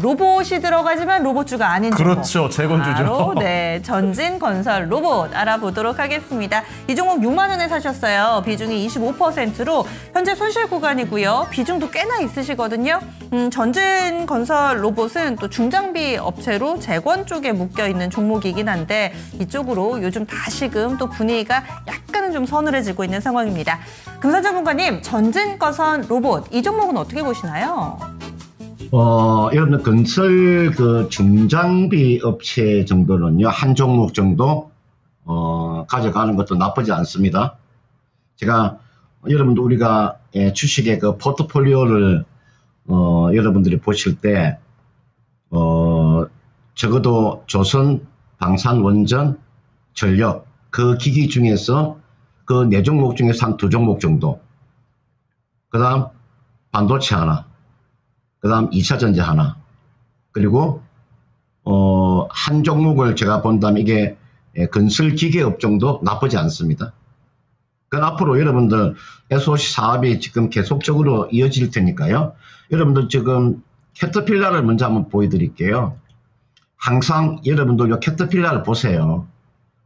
로봇이 들어가지만 로봇주가 아닌 종목. 그렇죠. 재건주죠. 바로 네, 전진건설 로봇 알아보도록 하겠습니다. 이 종목 6만 원에 사셨어요. 비중이 25%로 현재 손실 구간이고요. 비중도 꽤나 있으시거든요. 전진건설 로봇은 또 중장비 업체로 재건 쪽에 묶여있는 종목이긴 한데 이쪽으로 요즘 다시금 또 분위기가 약간은 좀 서늘해지고 있는 상황입니다. 금산 전문가님, 전진건설 로봇 이 종목은 어떻게 보시나요? 여러분들 건설 그 중장비 업체 정도는요, 한 종목 정도, 가져가는 것도 나쁘지 않습니다. 제가, 여러분들 우리가 주식의 그 포트폴리오를, 여러분들이 보실 때, 적어도 조선, 방산, 원전, 전력, 그 기기 중에서 그 4종목 중에서 한 2종목 정도. 그 다음 반도체 하나. 그 다음 2차전지 하나. 그리고 한 종목을 제가 본다면 이게 건설기계업 정도 나쁘지 않습니다. 그 앞으로 여러분들 SOC 사업이 지금 계속적으로 이어질 테니까요. 여러분들 지금 캐터필라를 먼저 한번 보여드릴게요. 항상 여러분들 요 캐터필라를 보세요.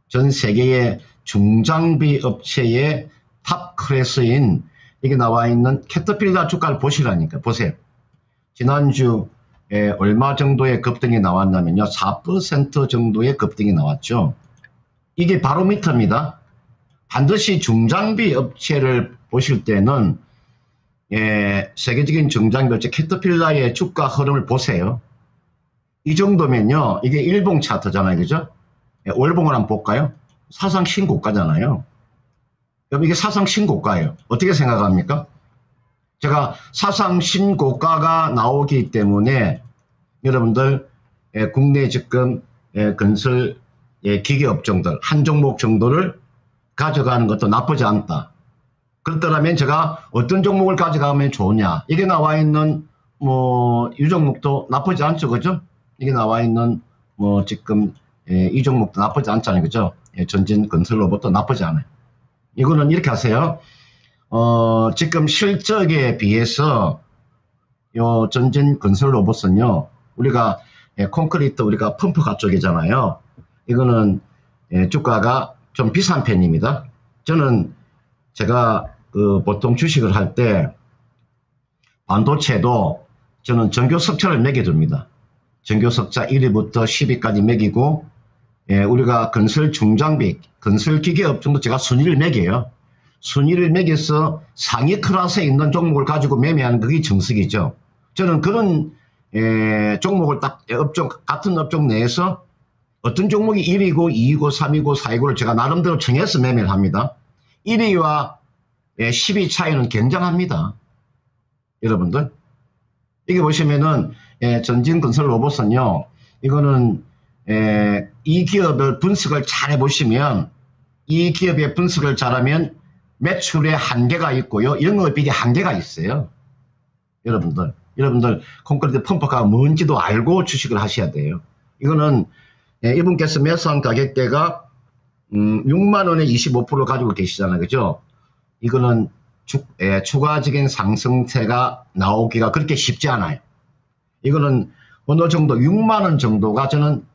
전 세계의 중장비 업체의 탑 클래스인 이게 나와 있는 캐터필라 주가를 보시라니까. 보세요. 지난주 얼마 정도의 급등이 나왔냐면요. 4% 정도의 급등이 나왔죠. 이게 바로미터입니다. 반드시 중장비 업체를 보실 때는 세계적인 중장비 업체 캐터필라의 주가 흐름을 보세요. 이 정도면요. 이게 일봉 차트잖아요. 그죠? 월봉을 한번 볼까요? 사상 신고가잖아요. 그럼 이게 사상 신고가예요. 어떻게 생각합니까? 제가 사상 신고가가 나오기 때문에 여러분들 국내 지금 건설 기계업종들 한 종목 정도를 가져가는 것도 나쁘지 않다. 그렇다면 제가 어떤 종목을 가져가면 좋으냐. 이게 나와 있는 이 종목도 나쁘지 않죠. 그죠? 이게 나와 있는 지금 이 종목도 나쁘지 않잖아요. 그죠? 전진 건설 로봇도 나쁘지 않아요. 이거는 이렇게 하세요. 지금 실적에 비해서 요 전진 건설 로봇은요. 우리가 콘크리트 우리가 펌프가 쪽이잖아요. 이거는 주가가 좀 비싼 편입니다. 저는 제가 보통 주식을 할 때 반도체도 저는 전교석차를 매겨둡니다. 전교석차 1위부터 10위까지 매기고 우리가 건설 중장비, 건설 기계업종도 제가 순위를 매겨요. 순위를 매겨서 상위 클래스에 있는 종목을 가지고 매매하는 그게 정석이죠. 저는 그런 종목을 딱 같은 업종 내에서 어떤 종목이 1위고 2위고 3위고 4위고를 제가 나름대로 정해서 매매를 합니다. 1위와 10위 차이는 굉장합니다. 여러분들. 이게 보시면은 전진건설 로봇은요. 이거는 이 기업을 분석을 잘 해보시면 이 기업의 분석을 잘하면 매출에 한계가 있고요. 영업이익에 한계가 있어요. 여러분들 콘크리트 펌프가 뭔지도 알고 주식을 하셔야 돼요. 이거는 이분께서 매수한 가격대가 6만원에 25% 가지고 계시잖아요. 그죠? 이거는 추가적인 상승세가 나오기가 그렇게 쉽지 않아요. 이거는 어느 정도 6만원 정도가 저는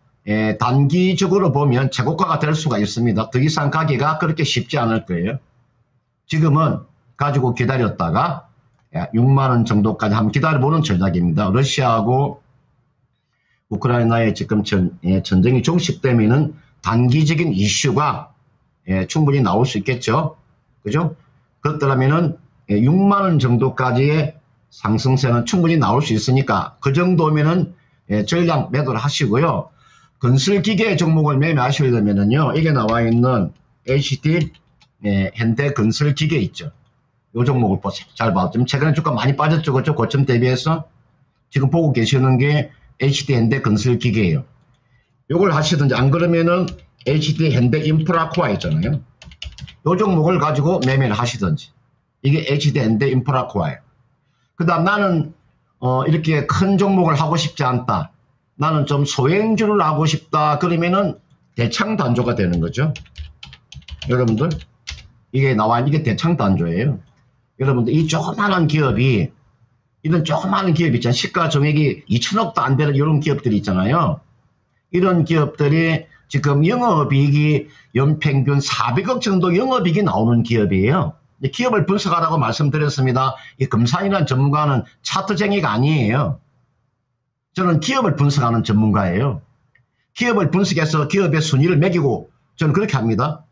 단기적으로 보면 최고가가 될 수가 있습니다. 더 이상 가기가 그렇게 쉽지 않을 거예요. 지금은 가지고 기다렸다가 6만원 정도까지 한번 기다려보는 전략입니다. 러시아하고 우크라이나의 지금 전쟁이 종식되면은 단기적인 이슈가 충분히 나올 수 있겠죠. 그죠? 그렇다면은 6만원 정도까지의 상승세는 충분히 나올 수 있으니까 그 정도면은 전량 매도를 하시고요. 건설기계 종목을 매매하시려면은요. 이게 나와 있는 HT 현대건설기계 있죠. 이 종목을 보세요. 잘 봐. 지금 최근에 주가 많이 빠졌죠. 그렇죠? 고점 대비해서 지금 보고 계시는 게 HD 현대건설기계예요. 요걸 하시든지 안 그러면은 HD 현대인프라코아 있잖아요. 요 종목을 가지고 매매를 하시든지. 이게 HD 현대인프라코아예요. 그 다음 나는 이렇게 큰 종목을 하고 싶지 않다. 나는 좀 소행주를 하고 싶다. 그러면은 대창단조가 되는 거죠. 여러분들 이게 이게 대창단조예요. 여러분들 이 조그마한 기업이 이런 조그마한 기업 있잖아요. 시가총액이 2천억도 안 되는 이런 기업들이 있잖아요. 이런 기업들이 지금 영업이익이 연평균 400억 정도 영업이익이 나오는 기업이에요. 기업을 분석하라고 말씀드렸습니다. 이 금산이라는 전문가는 차트쟁이가 아니에요. 저는 기업을 분석하는 전문가예요. 기업을 분석해서 기업의 순위를 매기고 저는 그렇게 합니다.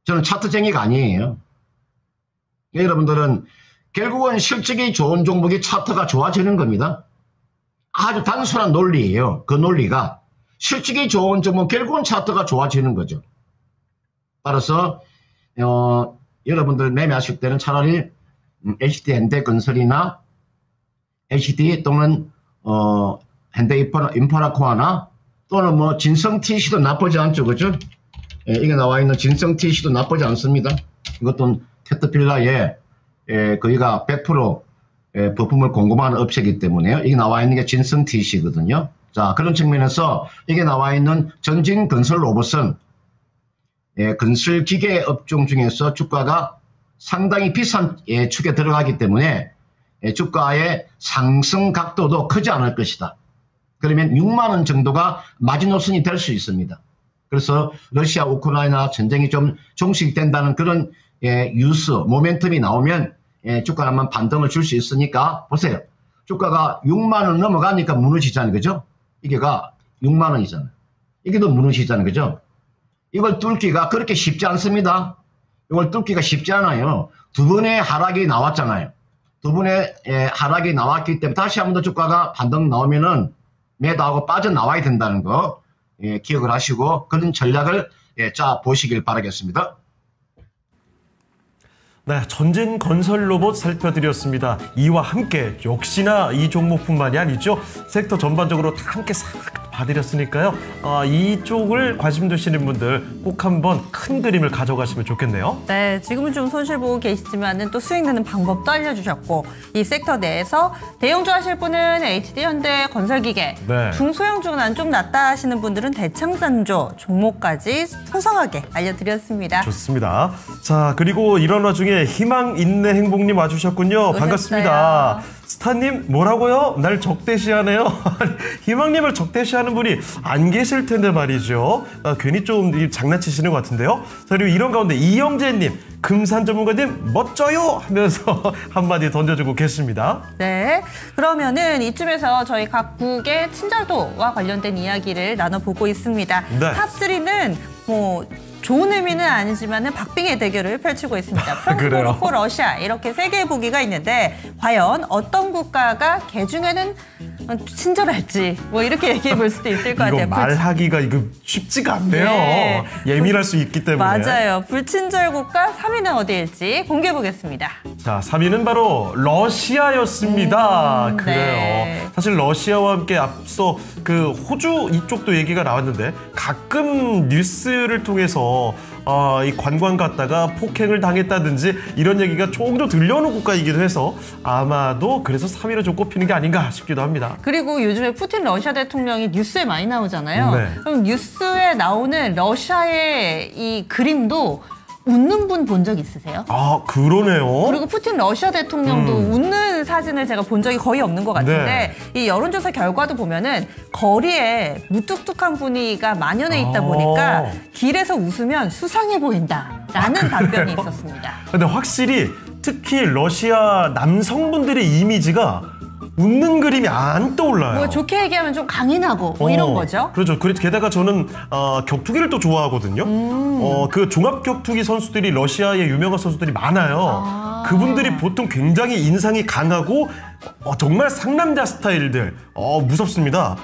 저는 차트쟁이가 아니에요. 여러분들은 결국은 실적이 좋은 종목이 차트가 좋아지는 겁니다. 아주 단순한 논리예요. 그 논리가 실적이 좋은 종목 결국은 차트가 좋아지는 거죠. 따라서 여러분들 매매하실 때는 차라리 HD 현대건설이나 HD 또는 현대인프라코아나 또는 뭐 진성TC도 나쁘지 않죠. 그죠? 이게 나와 있는 진성TC도 나쁘지 않습니다. 이것도 캐터필러에 거기가 100% 부품을 공급하는 업체이기 때문에요. 이게 나와 있는 게 진성 TC거든요. 자, 그런 측면에서 이게 나와 있는 전진 건설 로봇은 건설 기계 업종 중에서 주가가 상당히 비싼 축에 들어가기 때문에 주가의 상승 각도도 크지 않을 것이다. 그러면 6만 원 정도가 마지노선이 될 수 있습니다. 그래서 러시아 우크라이나 전쟁이 좀 종식된다는 그런 뉴스 모멘텀이 나오면 주가가 한번 반등을 줄 수 있으니까 보세요. 주가가 6만 원 넘어가니까 무너지잖아요. 그죠? 이게가 6만 원이잖아요. 이게 더 무너지잖아요. 그죠? 이걸 뚫기가 그렇게 쉽지 않습니다. 이걸 뚫기가 쉽지 않아요. 두 번의 하락이 나왔잖아요. 두 번의 하락이 나왔기 때문에 다시 한 번 더 주가가 반등 나오면은 매도하고 빠져나와야 된다는 거 기억을 하시고 그런 전략을 짜 보시길 바라겠습니다. 네, 전진 건설 로봇 살펴드렸습니다. 이와 함께 역시나 이 종목뿐만이 아니죠. 섹터 전반적으로 다 함께 싹 봐드렸으니까요. 이쪽을 관심 두시는 분들 꼭 한번 큰 그림을 가져가시면 좋겠네요. 네, 지금은 좀 손실 보고 계시지만은 또 수익 내는 방법도 알려주셨고 이 섹터 내에서 대형주 하실 분은 HD 현대 건설기계, 네. 중소형주는 좀 낫다 하시는 분들은 대창산조 종목까지 풍성하게 알려드렸습니다. 좋습니다. 자, 그리고 이런 와중에 희망 인내 행복님 와주셨군요. 오셨어요. 반갑습니다. 스타님 뭐라고요? 날 적대시하네요. 희망님을 적대시하는 분이 안 계실 텐데 말이죠. 괜히 좀 장난치시는 것 같은데요. 자, 그리고 이런 가운데 이영재님, 금산 전문가님 멋져요 하면서 한마디 던져주고 계십니다. 네, 그러면은 이쯤에서 저희 각국의 친절도와 관련된 이야기를 나눠보고 있습니다. 네. 탑3는 뭐 좋은 의미는 아니지만은 박빙의 대결을 펼치고 있습니다. 프랑스, 그래요? 모로코, 러시아 이렇게 세 개의 보기가 있는데 과연 어떤 국가가 개 중에는 친절할지 뭐 이렇게 얘기해 볼 수도 있을 것 같아요. 이거 말하기가 이거 쉽지가 않네요. 네. 예민할 수 있기 때문에. 맞아요. 불친절 국가 3위는 어디일지 공개해 보겠습니다. 자, 3위는 바로 러시아였습니다. 그래요. 네. 사실 러시아와 함께 앞서 그 호주 이쪽도 얘기가 나왔는데 가끔 뉴스를 통해서 이 관광 갔다가 폭행을 당했다든지 이런 얘기가 조금 들려오는 국가이기도 해서 아마도 그래서 3위로 좀 꼽히는 게 아닌가 싶기도 합니다. 그리고 요즘에 푸틴 러시아 대통령이 뉴스에 많이 나오잖아요. 네. 그럼 뉴스에 나오는 러시아의 이 그림도 웃는 분 본 적 있으세요? 아, 그러네요. 그리고 푸틴 러시아 대통령도 웃는 사진을 제가 본 적이 거의 없는 것 같은데 이 여론조사 결과도 보면은 거리에 무뚝뚝한 분위기가 만연해 있다 보니까 길에서 웃으면 수상해 보인다라는 답변이 있었습니다. 근데 확실히 특히 러시아 남성분들의 이미지가 웃는 그림이 안 떠올라요. 뭐 좋게 얘기하면 좀 강인하고 뭐 이런 거죠. 그렇죠. 게다가 저는 격투기를 또 좋아하거든요. 그 종합 격투기 선수들이 러시아의 유명한 선수들이 많아요. 그분들이 보통 굉장히 인상이 강하고 정말 상남자 스타일들 무섭습니다.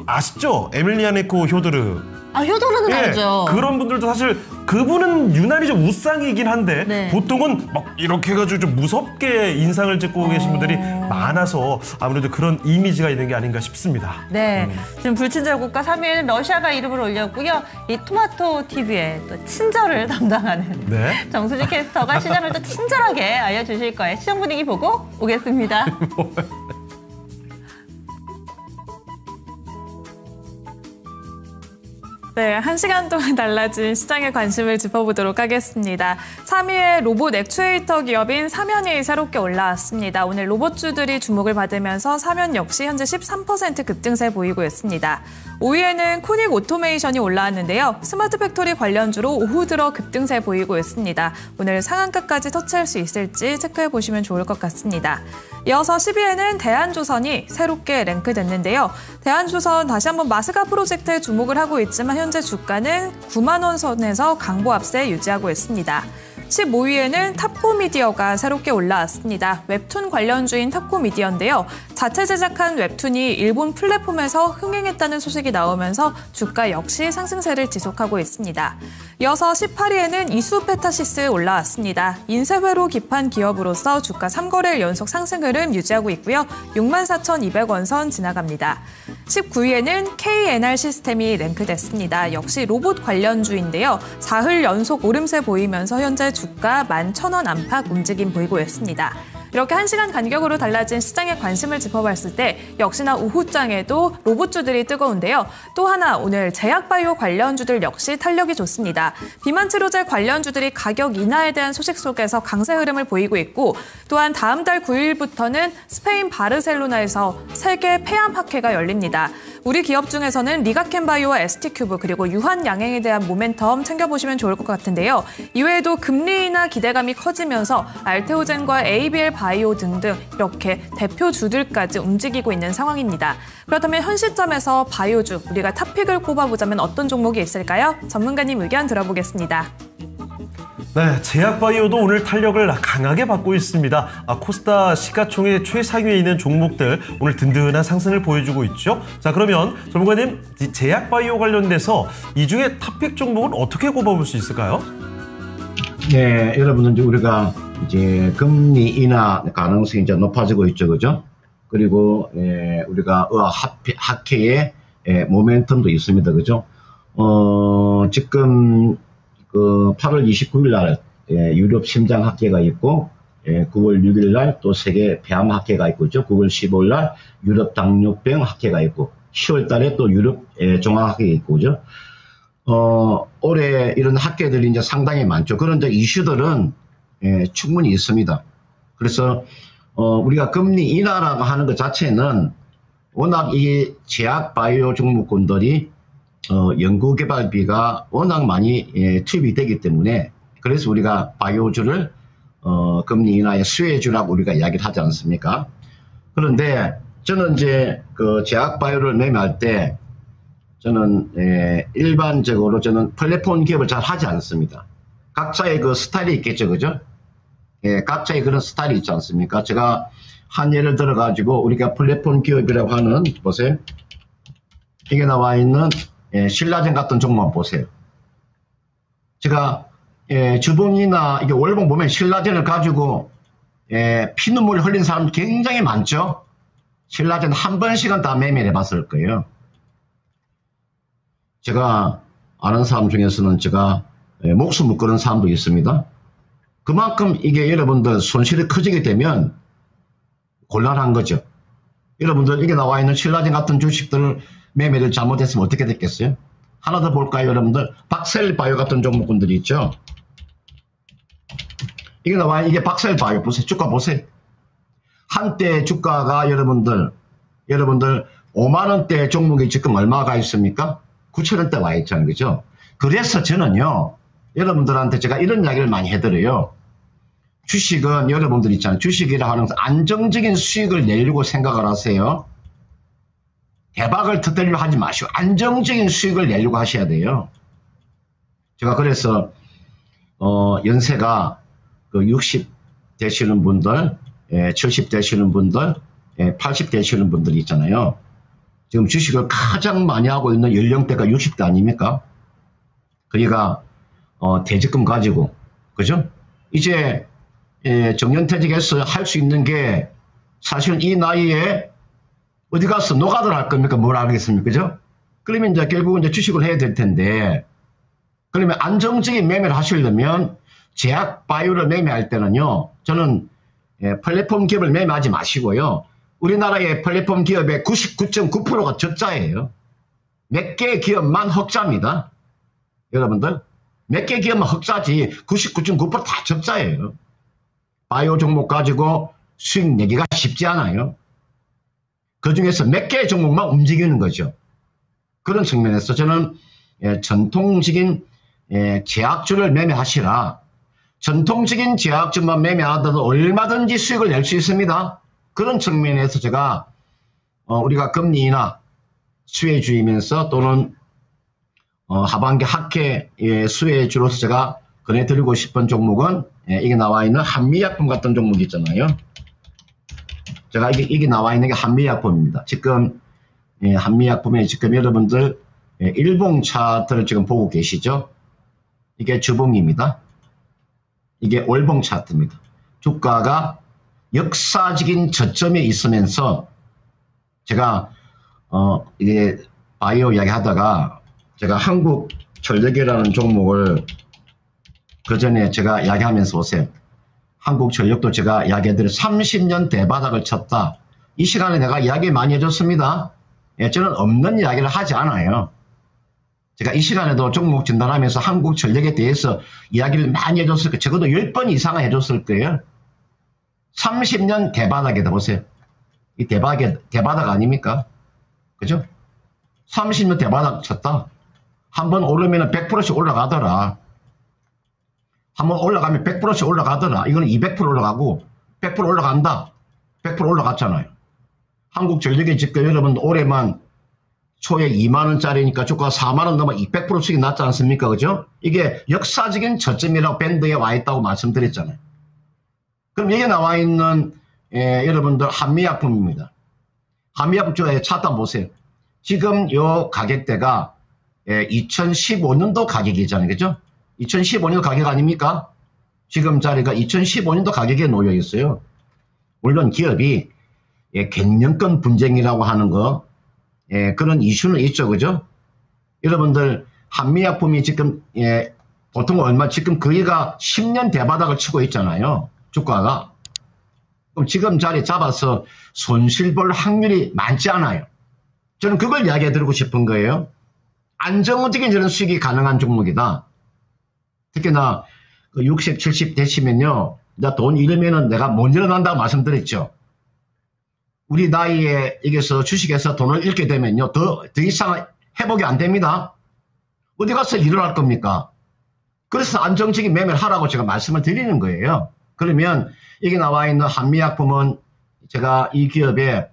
아시죠? 에밀리아네코 효드르. 아, 효도르는 알죠. 그런 분들도 사실 그분은 유난히 좀 우상이긴 한데 네. 보통은 막 이렇게 해가지고 좀 무섭게 인상을 찍고 계신 분들이 많아서 아무래도 그런 이미지가 있는 게 아닌가 싶습니다. 네, 지금 불친절 국가 3위에는 러시아가 이름을 올렸고요. 이 토마토 TV에 또 친절을 담당하는 네. 정수지 캐스터가 시장을 또 친절하게 알려주실 거예요. 시장 분위기 보고 오겠습니다. 네, 1시간 동안 달라진 시장의 관심을 짚어보도록 하겠습니다. 3위에 로봇 액추에이터 기업인 사면이 새롭게 올라왔습니다. 오늘 로봇주들이 주목을 받으면서 사면 역시 현재 13% 급등세 보이고 있습니다. 5위에는 코닉 오토메이션이 올라왔는데요. 스마트 팩토리 관련주로 오후 들어 급등세 보이고 있습니다. 오늘 상한가까지 터치할 수 있을지 체크해보시면 좋을 것 같습니다. 이어서 10위에는 대한조선이 새롭게 랭크됐는데요. 대한조선 다시 한번 마스가 프로젝트에 주목을 하고 있지만 현재 주가는 9만 원 선에서 강보 앞세 유지하고 있습니다. 15위에는 탑코미디어가 새롭게 올라왔습니다. 웹툰 관련주인 탑코미디어인데요. 자체 제작한 웹툰이 일본 플랫폼에서 흥행했다는 소식이 나오면서 주가 역시 상승세를 지속하고 있습니다. 이어서 18위에는 이수페타시스 올라왔습니다. 인쇄회로 기판 기업으로서 주가 3거래일 연속 상승 흐름 유지하고 있고요. 64,200원 선 지나갑니다. 19위에는 KNR 시스템이 랭크됐습니다. 역시 로봇 관련주인데요. 4흘 연속 오름세 보이면서 현재 주가 11,000원 안팎 움직임 보이고 있습니다. 이렇게 1시간 간격으로 달라진 시장의 관심을 짚어봤을 때 역시나 오후장에도 로봇주들이 뜨거운데요. 또 하나 오늘 제약바이오 관련주들 역시 탄력이 좋습니다. 비만치료제 관련주들이 가격 인하에 대한 소식 속에서 강세 흐름을 보이고 있고 또한 다음 달 9일부터는 스페인 바르셀로나에서 세계 폐암학회가 열립니다. 우리 기업 중에서는 리가켄바이오와 ST큐브 그리고 유한양행에 대한 모멘텀 챙겨보시면 좋을 것 같은데요. 이외에도 금리 인하 기대감이 커지면서 알테오젠과 ABL 바이오 등등 이렇게 대표주들까지 움직이고 있는 상황입니다. 그렇다면 현 시점에서 바이오주 우리가 탑픽을 꼽아보자면 어떤 종목이 있을까요? 전문가님 의견 들어보겠습니다. 네, 제약바이오도 오늘 탄력을 강하게 받고 있습니다. 코스다 시가총액 최상위에 있는 종목들 오늘 든든한 상승을 보여주고 있죠. 자, 그러면 전문가님, 이 제약바이오 관련돼서 이 중에 탑픽 종목은 어떻게 꼽아볼 수 있을까요? 네, 여러분들 이제 우리가 이제 금리 인하 가능성이 이제 높아지고 있죠, 그죠? 그리고 우리가 학회의 모멘텀도 있습니다, 그죠? 지금 그 8월 29일 날 유럽 심장 학회가 있고 9월 6일 날 또 세계 폐암 학회가 있고 있죠. 9월 15일 날 유럽 당뇨병 학회가 있고 10월 달에 또 유럽 종합 학회가 있고 그죠. 올해 이런 학회들이 이제 상당히 많죠. 그런 이제 이슈들은 충분히 있습니다. 그래서 우리가 금리 인하라고 하는 것 자체는 워낙 이 제약 바이오 종목군들이 연구개발비가 워낙 많이 투입이 되기 때문에 그래서 우리가 바이오주를 금리 인하의 수혜주라고 우리가 이야기를 하지 않습니까? 그런데 저는 이제 그 제약 바이오를 매매할 때 저는 일반적으로 저는 플랫폼 기업을 잘 하지 않습니다. 각자의 그 스타일이 있겠죠, 그죠? 각자의 그런 스타일이 있지 않습니까? 제가 한 예를 들어 가지고 우리가 플랫폼 기업이라고 하는 보세요. 이게 나와 있는 신라젠 같은 종목 보세요. 제가 주봉이나 이게 월봉 보면 신라젠을 가지고 피눈물 흘린 사람 굉장히 많죠. 신라젠 한 번씩은 다 매매를 해봤을 거예요. 제가 아는 사람 중에서는 제가 목숨을 끊은 사람도 있습니다. 그만큼 이게 여러분들 손실이 커지게 되면 곤란한 거죠. 여러분들 이게 나와 있는 신라젠 같은 주식들을 매매를 잘못했으면 어떻게 됐겠어요? 하나 더 볼까요, 여러분들? 박셀바이오 같은 종목군들이 있죠. 이게 나와 이게 박셀바이오 보세요. 주가 보세요. 한때 주가가 여러분들 5만 원대 종목이 지금 얼마가 있습니까? 9천 원대 와 있잖아요, 그죠? 그래서 저는요, 여러분들한테 제가 이런 이야기를 많이 해드려요. 주식은 여러분들 있잖아요. 주식이라 하는 안정적인 수익을 내려고 생각을 하세요. 대박을 터뜨리려 하지 마시고 안정적인 수익을 내려고 하셔야 돼요. 제가 그래서 연세가 그 60 되시는 분들, 70 되시는 분들, 80 되시는 분들이 있잖아요. 지금 주식을 가장 많이 하고 있는 연령대가 60대 아닙니까? 그러니까 퇴직금 가지고, 그죠? 이제 정년퇴직해서 할 수 있는 게 사실은 이 나이에 어디 가서 노가다를 할 겁니까? 뭘 하겠습니까? 그죠? 그러면 이제 결국은 이제 주식을 해야 될 텐데, 그러면 안정적인 매매를 하시려면 제약 바이오를 매매할 때는요, 저는 플랫폼 기업을 매매하지 마시고요. 우리나라의 플랫폼 기업의 99.9%가 적자예요. 몇 개의 기업만 흑자입니다. 여러분들, 몇 개의 기업만 흑자지 99.9% 다 적자예요. 바이오 종목 가지고 수익 내기가 쉽지 않아요. 그 중에서 몇 개의 종목만 움직이는 거죠. 그런 측면에서 저는 전통적인 제약주를 매매하시라. 전통적인 제약주만 매매하더라도 얼마든지 수익을 낼 수 있습니다. 그런 측면에서 제가 우리가 금리 인하 수혜주이면서 또는 하반기 학회 수혜주로서 제가 권해드리고 싶은 종목은 이게 나와 있는 한미약품 같은 종목이 있잖아요. 제가 이게 나와 있는 게 한미약품입니다. 지금 한미약품에 지금 여러분들 일봉 차트를 지금 보고 계시죠? 이게 주봉입니다. 이게 월봉 차트입니다. 주가가 역사적인 저점에 있으면서 제가 이게 바이오 이야기 하다가 제가 한국전력이라는 종목을 그 전에 제가 이야기하면서 오세요. 한국전력도 제가 이야기해드려 30년 대바닥을 쳤다. 이 시간에 내가 이야기 많이 해줬습니다. 예, 저는 없는 이야기를 하지 않아요. 제가 이 시간에도 종목 진단하면서 한국전력에 대해서 이야기를 많이 해줬을 거예요. 적어도 10번 이상은 해줬을 거예요. 30년 대바닥에다 보세요. 이 대바닥 아닙니까? 그죠? 30년 대바닥 쳤다. 한번 오르면 100%씩 올라가더라. 한번 올라가면 100%씩 올라가더라. 이거는 200% 올라가고 100% 올라간다. 100% 올라갔잖아요. 한국전력이 지금 여러분 올해만 초에 2만원짜리니까 주가가 4만원 넘어 200%씩 났지 않습니까? 그죠? 이게 역사적인 저점이라고 밴드에 와 있다고 말씀드렸잖아요. 그럼 여기 나와 있는 여러분들 한미약품입니다. 한미약품 차트 한번 보세요. 지금 요 가격대가 2015년도 가격이잖아요. 그죠? 2015년도 가격 아닙니까? 지금 자리가 2015년도 가격에 놓여 있어요. 물론 기업이 갱년권 분쟁이라고 하는 거 그런 이슈는 있죠. 그죠? 여러분들 한미약품이 지금 보통 얼마 지금 거기가 10년 대바닥을 치고 있잖아요. 주가가. 그럼 지금 자리 잡아서 손실 볼 확률이 많지 않아요. 저는 그걸 이야기해 드리고 싶은 거예요. 안정적인 이런 수익이 가능한 종목이다. 특히나 60, 70 되시면요. 돈 잃으면은 내가 못 일어난다고 말씀드렸죠. 우리 나이에 여기서 주식에서 돈을 잃게 되면요. 더 이상 회복이 안 됩니다. 어디 가서 일어날 겁니까? 그래서 안정적인 매매를 하라고 제가 말씀을 드리는 거예요. 그러면 여기 나와 있는 한미약품은 제가 이 기업의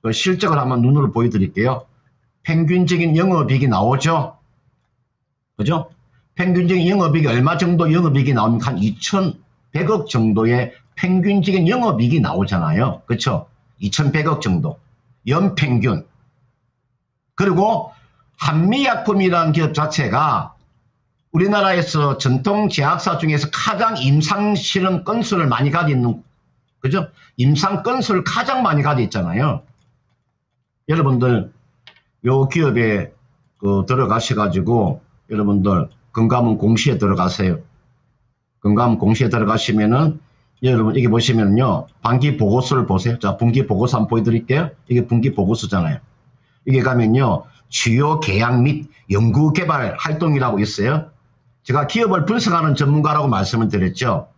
그 실적을 한번 눈으로 보여드릴게요. 평균적인 영업이익이 나오죠. 그죠? 평균적인 영업이익이 얼마 정도 영업이익이 나오면 한 2,100억 정도의 평균적인 영업이익이 나오잖아요. 그렇죠? 2,100억 정도. 연평균. 그리고 한미약품이라는 기업 자체가 우리나라에서 전통 제약사 중에서 가장 임상실험 건수를 많이 가지고 있는, 그죠? 임상 건수를 가장 많이 가지고 있잖아요. 여러분들, 요 기업에 들어가셔가지고, 여러분들, 건강은 공시에 들어가세요. 건강은 공시에 들어가시면은, 여러분, 이게 보시면요. 반기 보고서를 보세요. 자, 분기 보고서 한번 보여드릴게요. 이게 분기 보고서잖아요. 이게 가면요. 주요 계약 및 연구개발 활동이라고 있어요. 제가 기업을 분석하는 전문가라고 말씀을 드렸죠.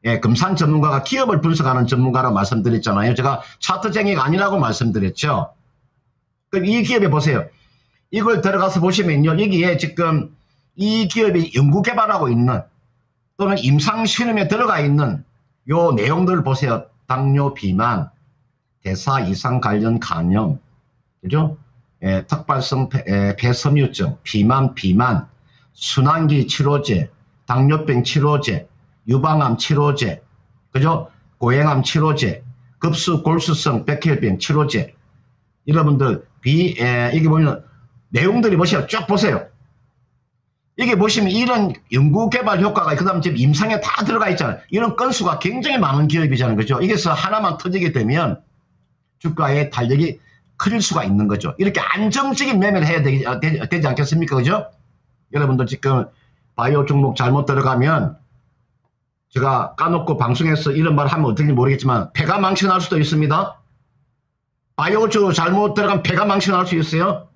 예, 금산 전문가가 기업을 분석하는 전문가라고 말씀드렸잖아요. 제가 차트쟁이가 아니라고 말씀드렸죠. 그럼 이 기업에 보세요. 이걸 들어가서 보시면요. 여기에 지금 이 기업이 연구개발하고 있는 또는 임상실험에 들어가 있는 요 내용들을 보세요. 당뇨, 비만, 대사 이상 관련 간염, 그죠? 특발성 폐섬유증, 비만, 순환기 치료제, 당뇨병 치료제, 유방암 치료제, 그죠? 고행암 치료제, 급수 골수성 백혈병 치료제. 여러분들 이게 보면 내용들이 보세요. 쭉 보세요. 이게 보시면 이런 연구개발 효과가 그 다음 지금 임상에 다 들어가 있잖아요. 이런 건수가 굉장히 많은 기업이잖아요. 그죠? 이게서 하나만 터지게 되면 주가의 탄력이 커질 수가 있는 거죠. 이렇게 안정적인 매매를 해야 되지 않겠습니까? 그죠? 여러분들 지금 바이오 종목 잘못 들어가면 제가 까놓고 방송에서 이런 말 하면 어떨지 모르겠지만 폐가 망신할 수도 있습니다. 바이오 쪽 잘못 들어가면 폐가 망신할 수 있어요.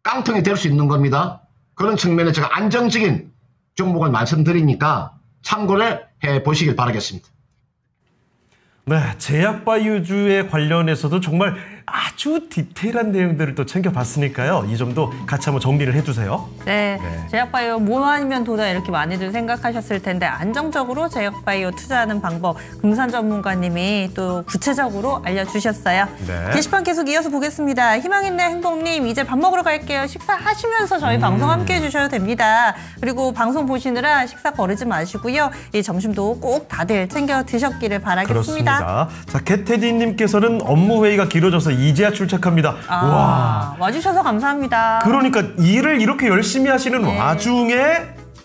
깡통이 될 수 있는 겁니다. 그런 측면에 제가 안정적인 종목을 말씀드리니까 참고를 해보시길 바라겠습니다. 네, 제약바이오주에 관련해서도 정말 아주 디테일한 내용들을 또 챙겨봤으니까요. 이 점도 같이 한번 정리를 해주세요. 네, 제약바이오 뭐 아니면 도다 이렇게 많이들 생각하셨을 텐데 안정적으로 제약바이오 투자하는 방법 금산 전문가님이 또 구체적으로 알려주셨어요. 네. 게시판 계속 이어서 보겠습니다. 희망있는 행복님 이제 밥 먹으러 갈게요. 식사하시면서 저희 방송 함께해 주셔도 됩니다. 그리고 방송 보시느라 식사 거르지 마시고요. 이 점심도 꼭 다들 챙겨 드셨기를 바라겠습니다. 그렇습니다. 자, 개테디님께서는 업무 회의가 길어져서 이제야 출첵합니다. 와, 와주셔서 감사합니다. 그러니까 일을 이렇게 열심히 하시는 와중에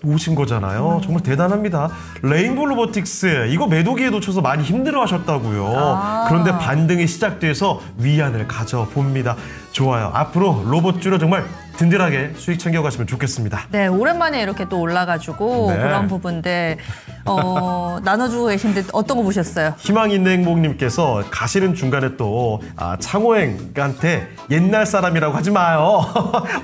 놓으신 거잖아요. 정말 대단합니다. 레인보우 로보틱스 이거 매도기에 놓쳐서 많이 힘들어하셨다고요. 그런데 반등이 시작돼서 위안을 가져봅니다. 좋아요. 앞으로 로봇주로 정말 든든하게 수익 챙겨가시면 좋겠습니다. 네, 오랜만에 이렇게 또 올라가지고 네. 그런 부분들 나눠주고 계신데 어떤 거 보셨어요? 희망 있는 행복님께서 가시는 중간에 또 창호행한테 옛날 사람이라고 하지 마요.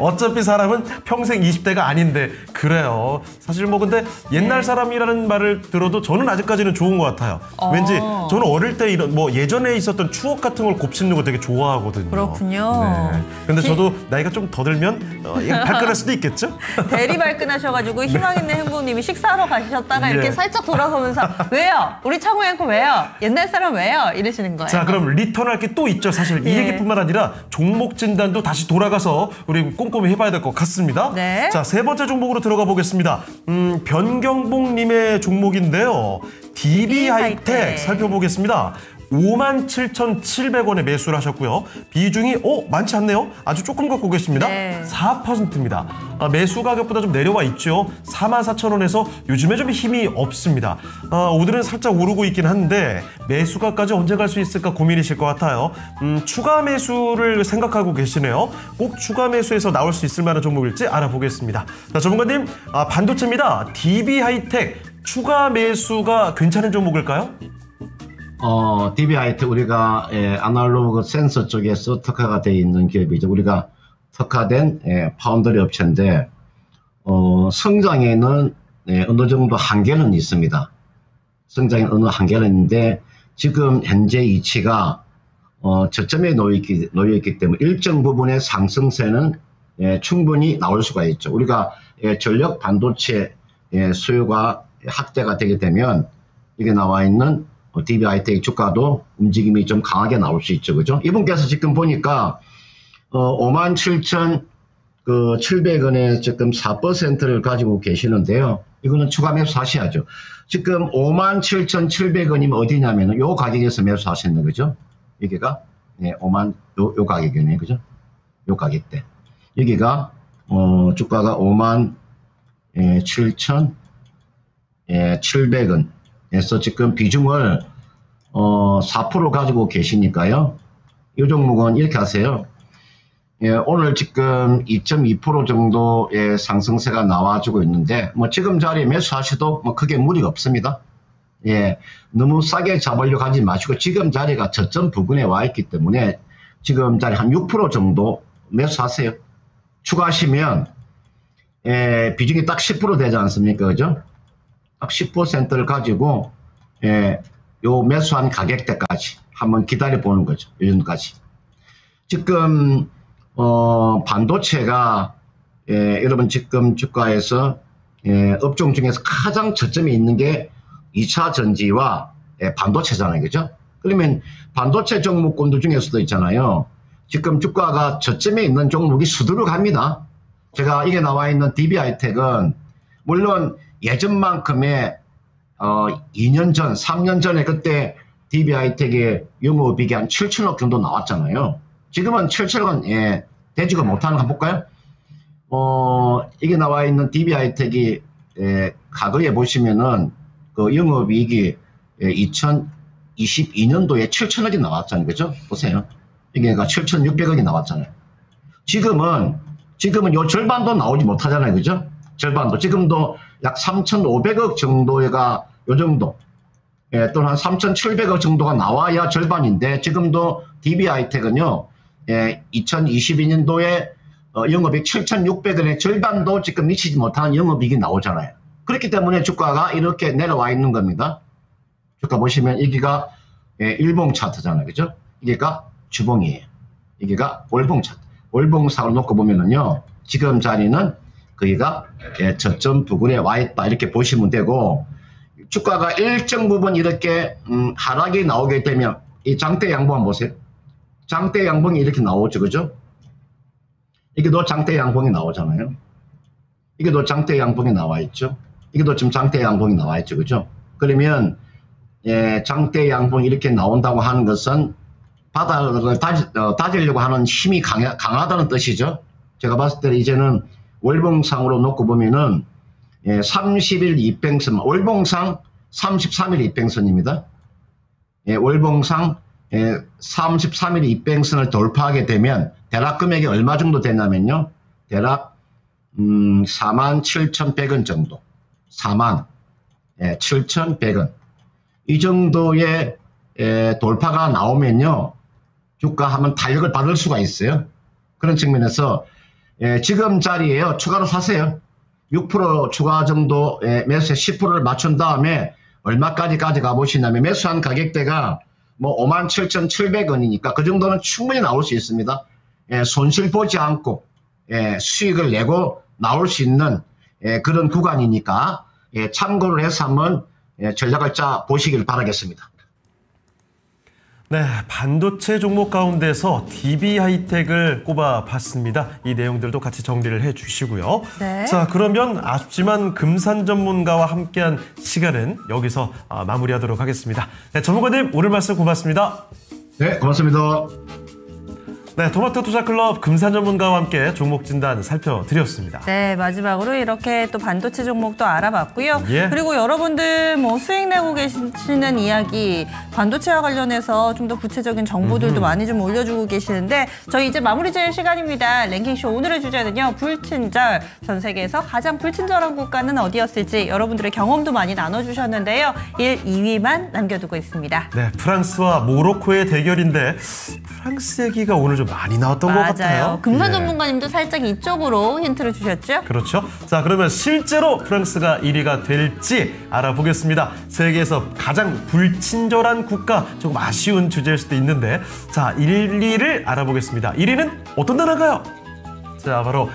어차피 사람은 평생 20대가 아닌데 그래요. 사실 뭐 근데 옛날 사람이라는 말을 들어도 저는 아직까지는 좋은 것 같아요. 왠지 저는 어릴 때 이런 뭐 예전에 있었던 추억 같은 걸 곱씹는 거 되게 좋아하거든요. 그렇군요. 네. 근데 저도 나이가 좀 더 들면 발끈할 수도 있겠죠? 대리 발끈하셔가지고 희망 있는 행복님이 식사하러 가셨다가 이렇게 예. 살짝 돌아서면서 왜요? 우리 창호양코 왜요? 옛날 사람 왜요? 이러시는 거예요. 자, 그럼 리턴할 게 또 있죠. 사실 이 예. 얘기뿐만 아니라 종목 진단도 다시 돌아가서 우리 꼼꼼히 해봐야 될 것 같습니다. 네. 자, 세 번째 종목으로 들어가 보겠습니다. 변경복님의 종목인데요. DB 하이텍 살펴보겠습니다. 57,700원에 매수를 하셨고요. 비중이 많지 않네요. 아주 조금 갖고 계십니다. 네. 4%입니다. 매수 가격보다 좀 내려와 있죠. 44,000원에서 요즘에 좀 힘이 없습니다. 오늘은 살짝 오르고 있긴 한데 매수가까지 언제 갈 수 있을까 고민이실 것 같아요. 추가 매수를 생각하고 계시네요. 꼭 추가 매수해서 나올 수 있을 만한 종목일지 알아보겠습니다. 자, 전문가님, 반도체입니다. DB 하이텍 추가 매수가 괜찮은 종목일까요? DB 하이텍 우리가 아날로그 센서 쪽에서 특화가 되어 있는 기업이죠. 우리가 특화된 파운더리 업체인데 성장에는 어느 정도 한계는 있습니다. 성장에 어느 한계는 있는데 지금 현재 이치가 저점에 놓여있기 때문에 일정 부분의 상승세는 충분히 나올 수가 있죠. 우리가 전력 반도체 수요가 확대가 되게 되면 이게 나와 있는 DB 하이텍 주가도 움직임이 좀 강하게 나올 수 있죠. 그죠? 이분께서 지금 보니까 57,700원에 지금 4%를 가지고 계시는데요. 이거는 추가 매수 하셔야죠. 지금 57,700원이면 어디냐면은 요 가격에서 매수하시는 거죠. 여기가 요 가격이네. 그죠? 요 가격대. 여기가 주가가 57,700원. 그래서 지금 비중을 4% 가지고 계시니까요. 이 종목은 이렇게 하세요. 오늘 지금 2.2% 정도의 상승세가 나와주고 있는데 뭐 지금 자리에 매수하셔도 뭐 크게 무리가 없습니다. 너무 싸게 잡으려고 하지 마시고 지금 자리가 저점 부근에 와 있기 때문에 지금 자리 한 6% 정도 매수하세요. 추가하시면 비중이 딱 10% 되지 않습니까? 그죠? 딱 10%를 가지고 요 매수한 가격대까지 한번 기다려 보는 거죠. 이 정도까지. 지금 반도체가 여러분 지금 주가에서 업종 중에서 가장 저점에 있는 게 2차 전지와 반도체잖아요. 그죠? 그러면 반도체 종목군들 중에서도 있잖아요. 지금 주가가 저점에 있는 종목이 수두룩합니다. 제가 이게 나와 있는 DB 하이텍은 물론 예전만큼의 2년 전, 3년 전에 그때 DB 하이텍의 영업이익이 한 7천억 정도 나왔잖아요. 지금은 7천억은 되지가 못하는 거 한번 볼까요? 이게 나와 있는 DB 하이텍이 과거에 보시면은 그 영업이익이 2022년도에 7천억이 나왔잖아요. 그죠? 보세요. 이게 7,600억이 나왔잖아요. 지금은 요 절반도 나오지 못하잖아요. 그죠? 절반도. 지금도 약 3,500억 정도가 요 정도. 또는 한 3,700억 정도가 나와야 절반인데 지금도 DB 하이텍은요. 2022년도에 영업이익 7,600원의 절반도 지금 미치지 못하는 영업이익이 나오잖아요. 그렇기 때문에 주가가 이렇게 내려와 있는 겁니다. 주가 보시면 여기가 일봉 차트잖아요. 그죠? 이게가 주봉이에요. 여기가 월봉 차트. 월봉상으로 놓고 보면은요. 지금 자리는 거기가 저점 부근에 와 있다. 이렇게 보시면 되고 주가가 일정 부분 이렇게 하락이 나오게 되면 이 장대 양봉 한번 보세요. 장대 양봉이 이렇게 나오죠. 그죠? 이게도 장대 양봉이 나오잖아요. 이게도 장대 양봉이 나와 있죠. 이게도 지금 장대 양봉이 나와 있죠. 그죠? 그러면 장대 양봉이 이렇게 나온다고 하는 것은 바닥을 다지려고 하는 힘이 강하다는 뜻이죠. 제가 봤을 때 이제는 월봉상으로 놓고 보면은 30일 입병선, 월봉상 33일 입병선입니다. 월봉상 33일 입병선을 돌파하게 되면 대략 금액이 얼마 정도 되냐면요. 대략 47,100원 정도. 47,100원. 이 정도의 돌파가 나오면요. 주가 한번 탄력을 받을 수가 있어요. 그런 측면에서 지금 자리에요. 추가로 사세요. 6% 추가 정도 매수에 10%를 맞춘 다음에 얼마까지 가보시냐면 매수한 가격대가 뭐 57,700원이니까 그 정도는 충분히 나올 수 있습니다. 손실 보지 않고 수익을 내고 나올 수 있는 그런 구간이니까 참고를 해서 한번 전략을 짜 보시길 바라겠습니다. 네, 반도체 종목 가운데서 DB하이텍을 꼽아봤습니다. 이 내용들도 같이 정리를 해주시고요. 네. 자, 그러면 아쉽지만 금산 전문가와 함께한 시간은 여기서 마무리하도록 하겠습니다. 네, 전문가님 오늘 말씀 고맙습니다. 네, 고맙습니다. 네, 토마토 투자클럽 금산 전문가와 함께 종목 진단 살펴드렸습니다. 네, 마지막으로 이렇게 또 반도체 종목도 알아봤고요. 예. 그리고 여러분들 뭐 수익 내고 계시는 이야기, 반도체와 관련해서 좀 더 구체적인 정보들도 많이 좀 올려주고 계시는데 저희 이제 마무리 지을 시간입니다. 랭킹쇼 오늘의 주제는요. 불친절. 전 세계에서 가장 불친절한 국가는 어디였을지 여러분들의 경험도 많이 나눠주셨는데요. 1, 2위만 남겨두고 있습니다. 네, 프랑스와 모로코의 대결인데 프랑스 얘기가 오늘 좀 많이 나왔던 것 같아요. 금산 예. 전문가님도 살짝 이쪽으로 힌트를 주셨죠? 그렇죠. 자, 그러면 실제로 프랑스가 1위가 될지 알아보겠습니다. 세계에서 가장 불친절한 국가, 조금 아쉬운 주제일 수도 있는데 자, 1, 2를 알아보겠습니다. 1위는 어떤 나라인가요? 자, 바로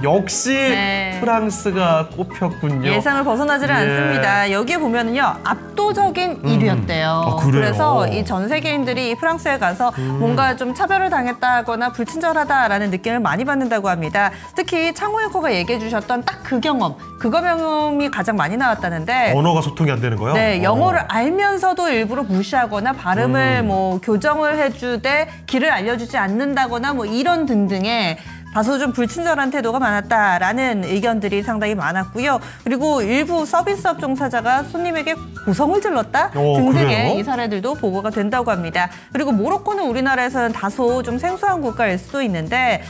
역시 네. 프랑스가 꼽혔군요. 예상을 벗어나지를 예. 않습니다. 여기에 보면은요 압도적인 1위였대요. 그래요? 그래서 이 전 세계인들이 프랑스에 가서 뭔가 좀 차별을 당했다거나 불친절하다라는 느낌을 많이 받는다고 합니다. 특히 창호 앵커가 얘기해 주셨던 딱 그 경험이 가장 많이 나왔다는데. 언어가 소통이 안 되는 거요? 네, 영어를 알면서도 일부러 무시하거나 발음을 뭐 교정을 해주되 길을 알려주지 않는다거나 뭐 이런 등등의 다소 좀 불친절한 태도가 많았다라는 의견들이 상당히 많았고요. 그리고 일부 서비스업 종사자가 손님에게 고성을 질렀다 등등의 그래요? 이 사례들도 보고가 된다고 합니다. 그리고 모로코는 우리나라에서는 다소 좀 생소한 국가일 수도 있는데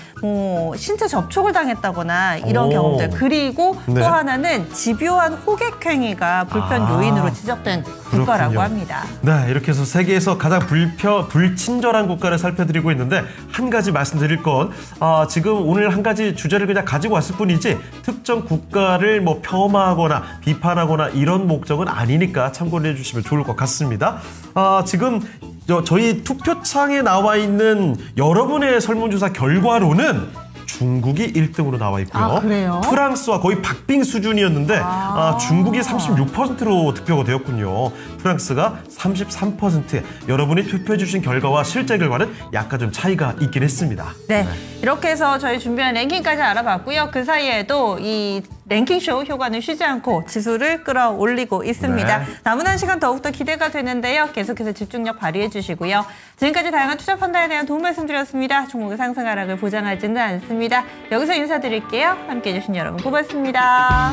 신체 접촉을 당했다거나 이런 경험들. 그리고 네. 또 하나는 집요한 호객행위가 불편 요인으로 지적된 국가라고 그렇군요. 합니다. 네, 이렇게 해서 세계에서 가장 불친절한 국가를 살펴드리고 있는데 한 가지 말씀드릴 건 지금 오늘 한 가지 주제를 그냥 가지고 왔을 뿐이지 특정 국가를 뭐 폄하하거나 비판하거나 이런 목적은 아니니까 참고를 해주시면 좋을 것 같습니다. 지금 저희 투표창에 나와 있는 여러분의 설문조사 결과로는 중국이 1등으로 나와 있고요. 그래요? 프랑스와 거의 박빙 수준이었는데 중국이 36%로 득표가 되었군요. 프랑스가 33%. 여러분이 투표해 주신 결과와 실제 결과는 약간 좀 차이가 있긴 했습니다. 네, 이렇게 해서 저희 준비한 랭킹까지 알아봤고요. 그 사이에도 이 랭킹쇼 효과는 쉬지 않고 지수를 끌어올리고 있습니다. 네. 남은 한 시간 더욱더 기대가 되는데요. 계속해서 집중력 발휘해 주시고요. 지금까지 다양한 투자 판단에 대한 도움 말씀드렸습니다. 종목의 상승 하락을 보장하지는 않습니다. 여기서 인사드릴게요. 함께해 주신 여러분 고맙습니다.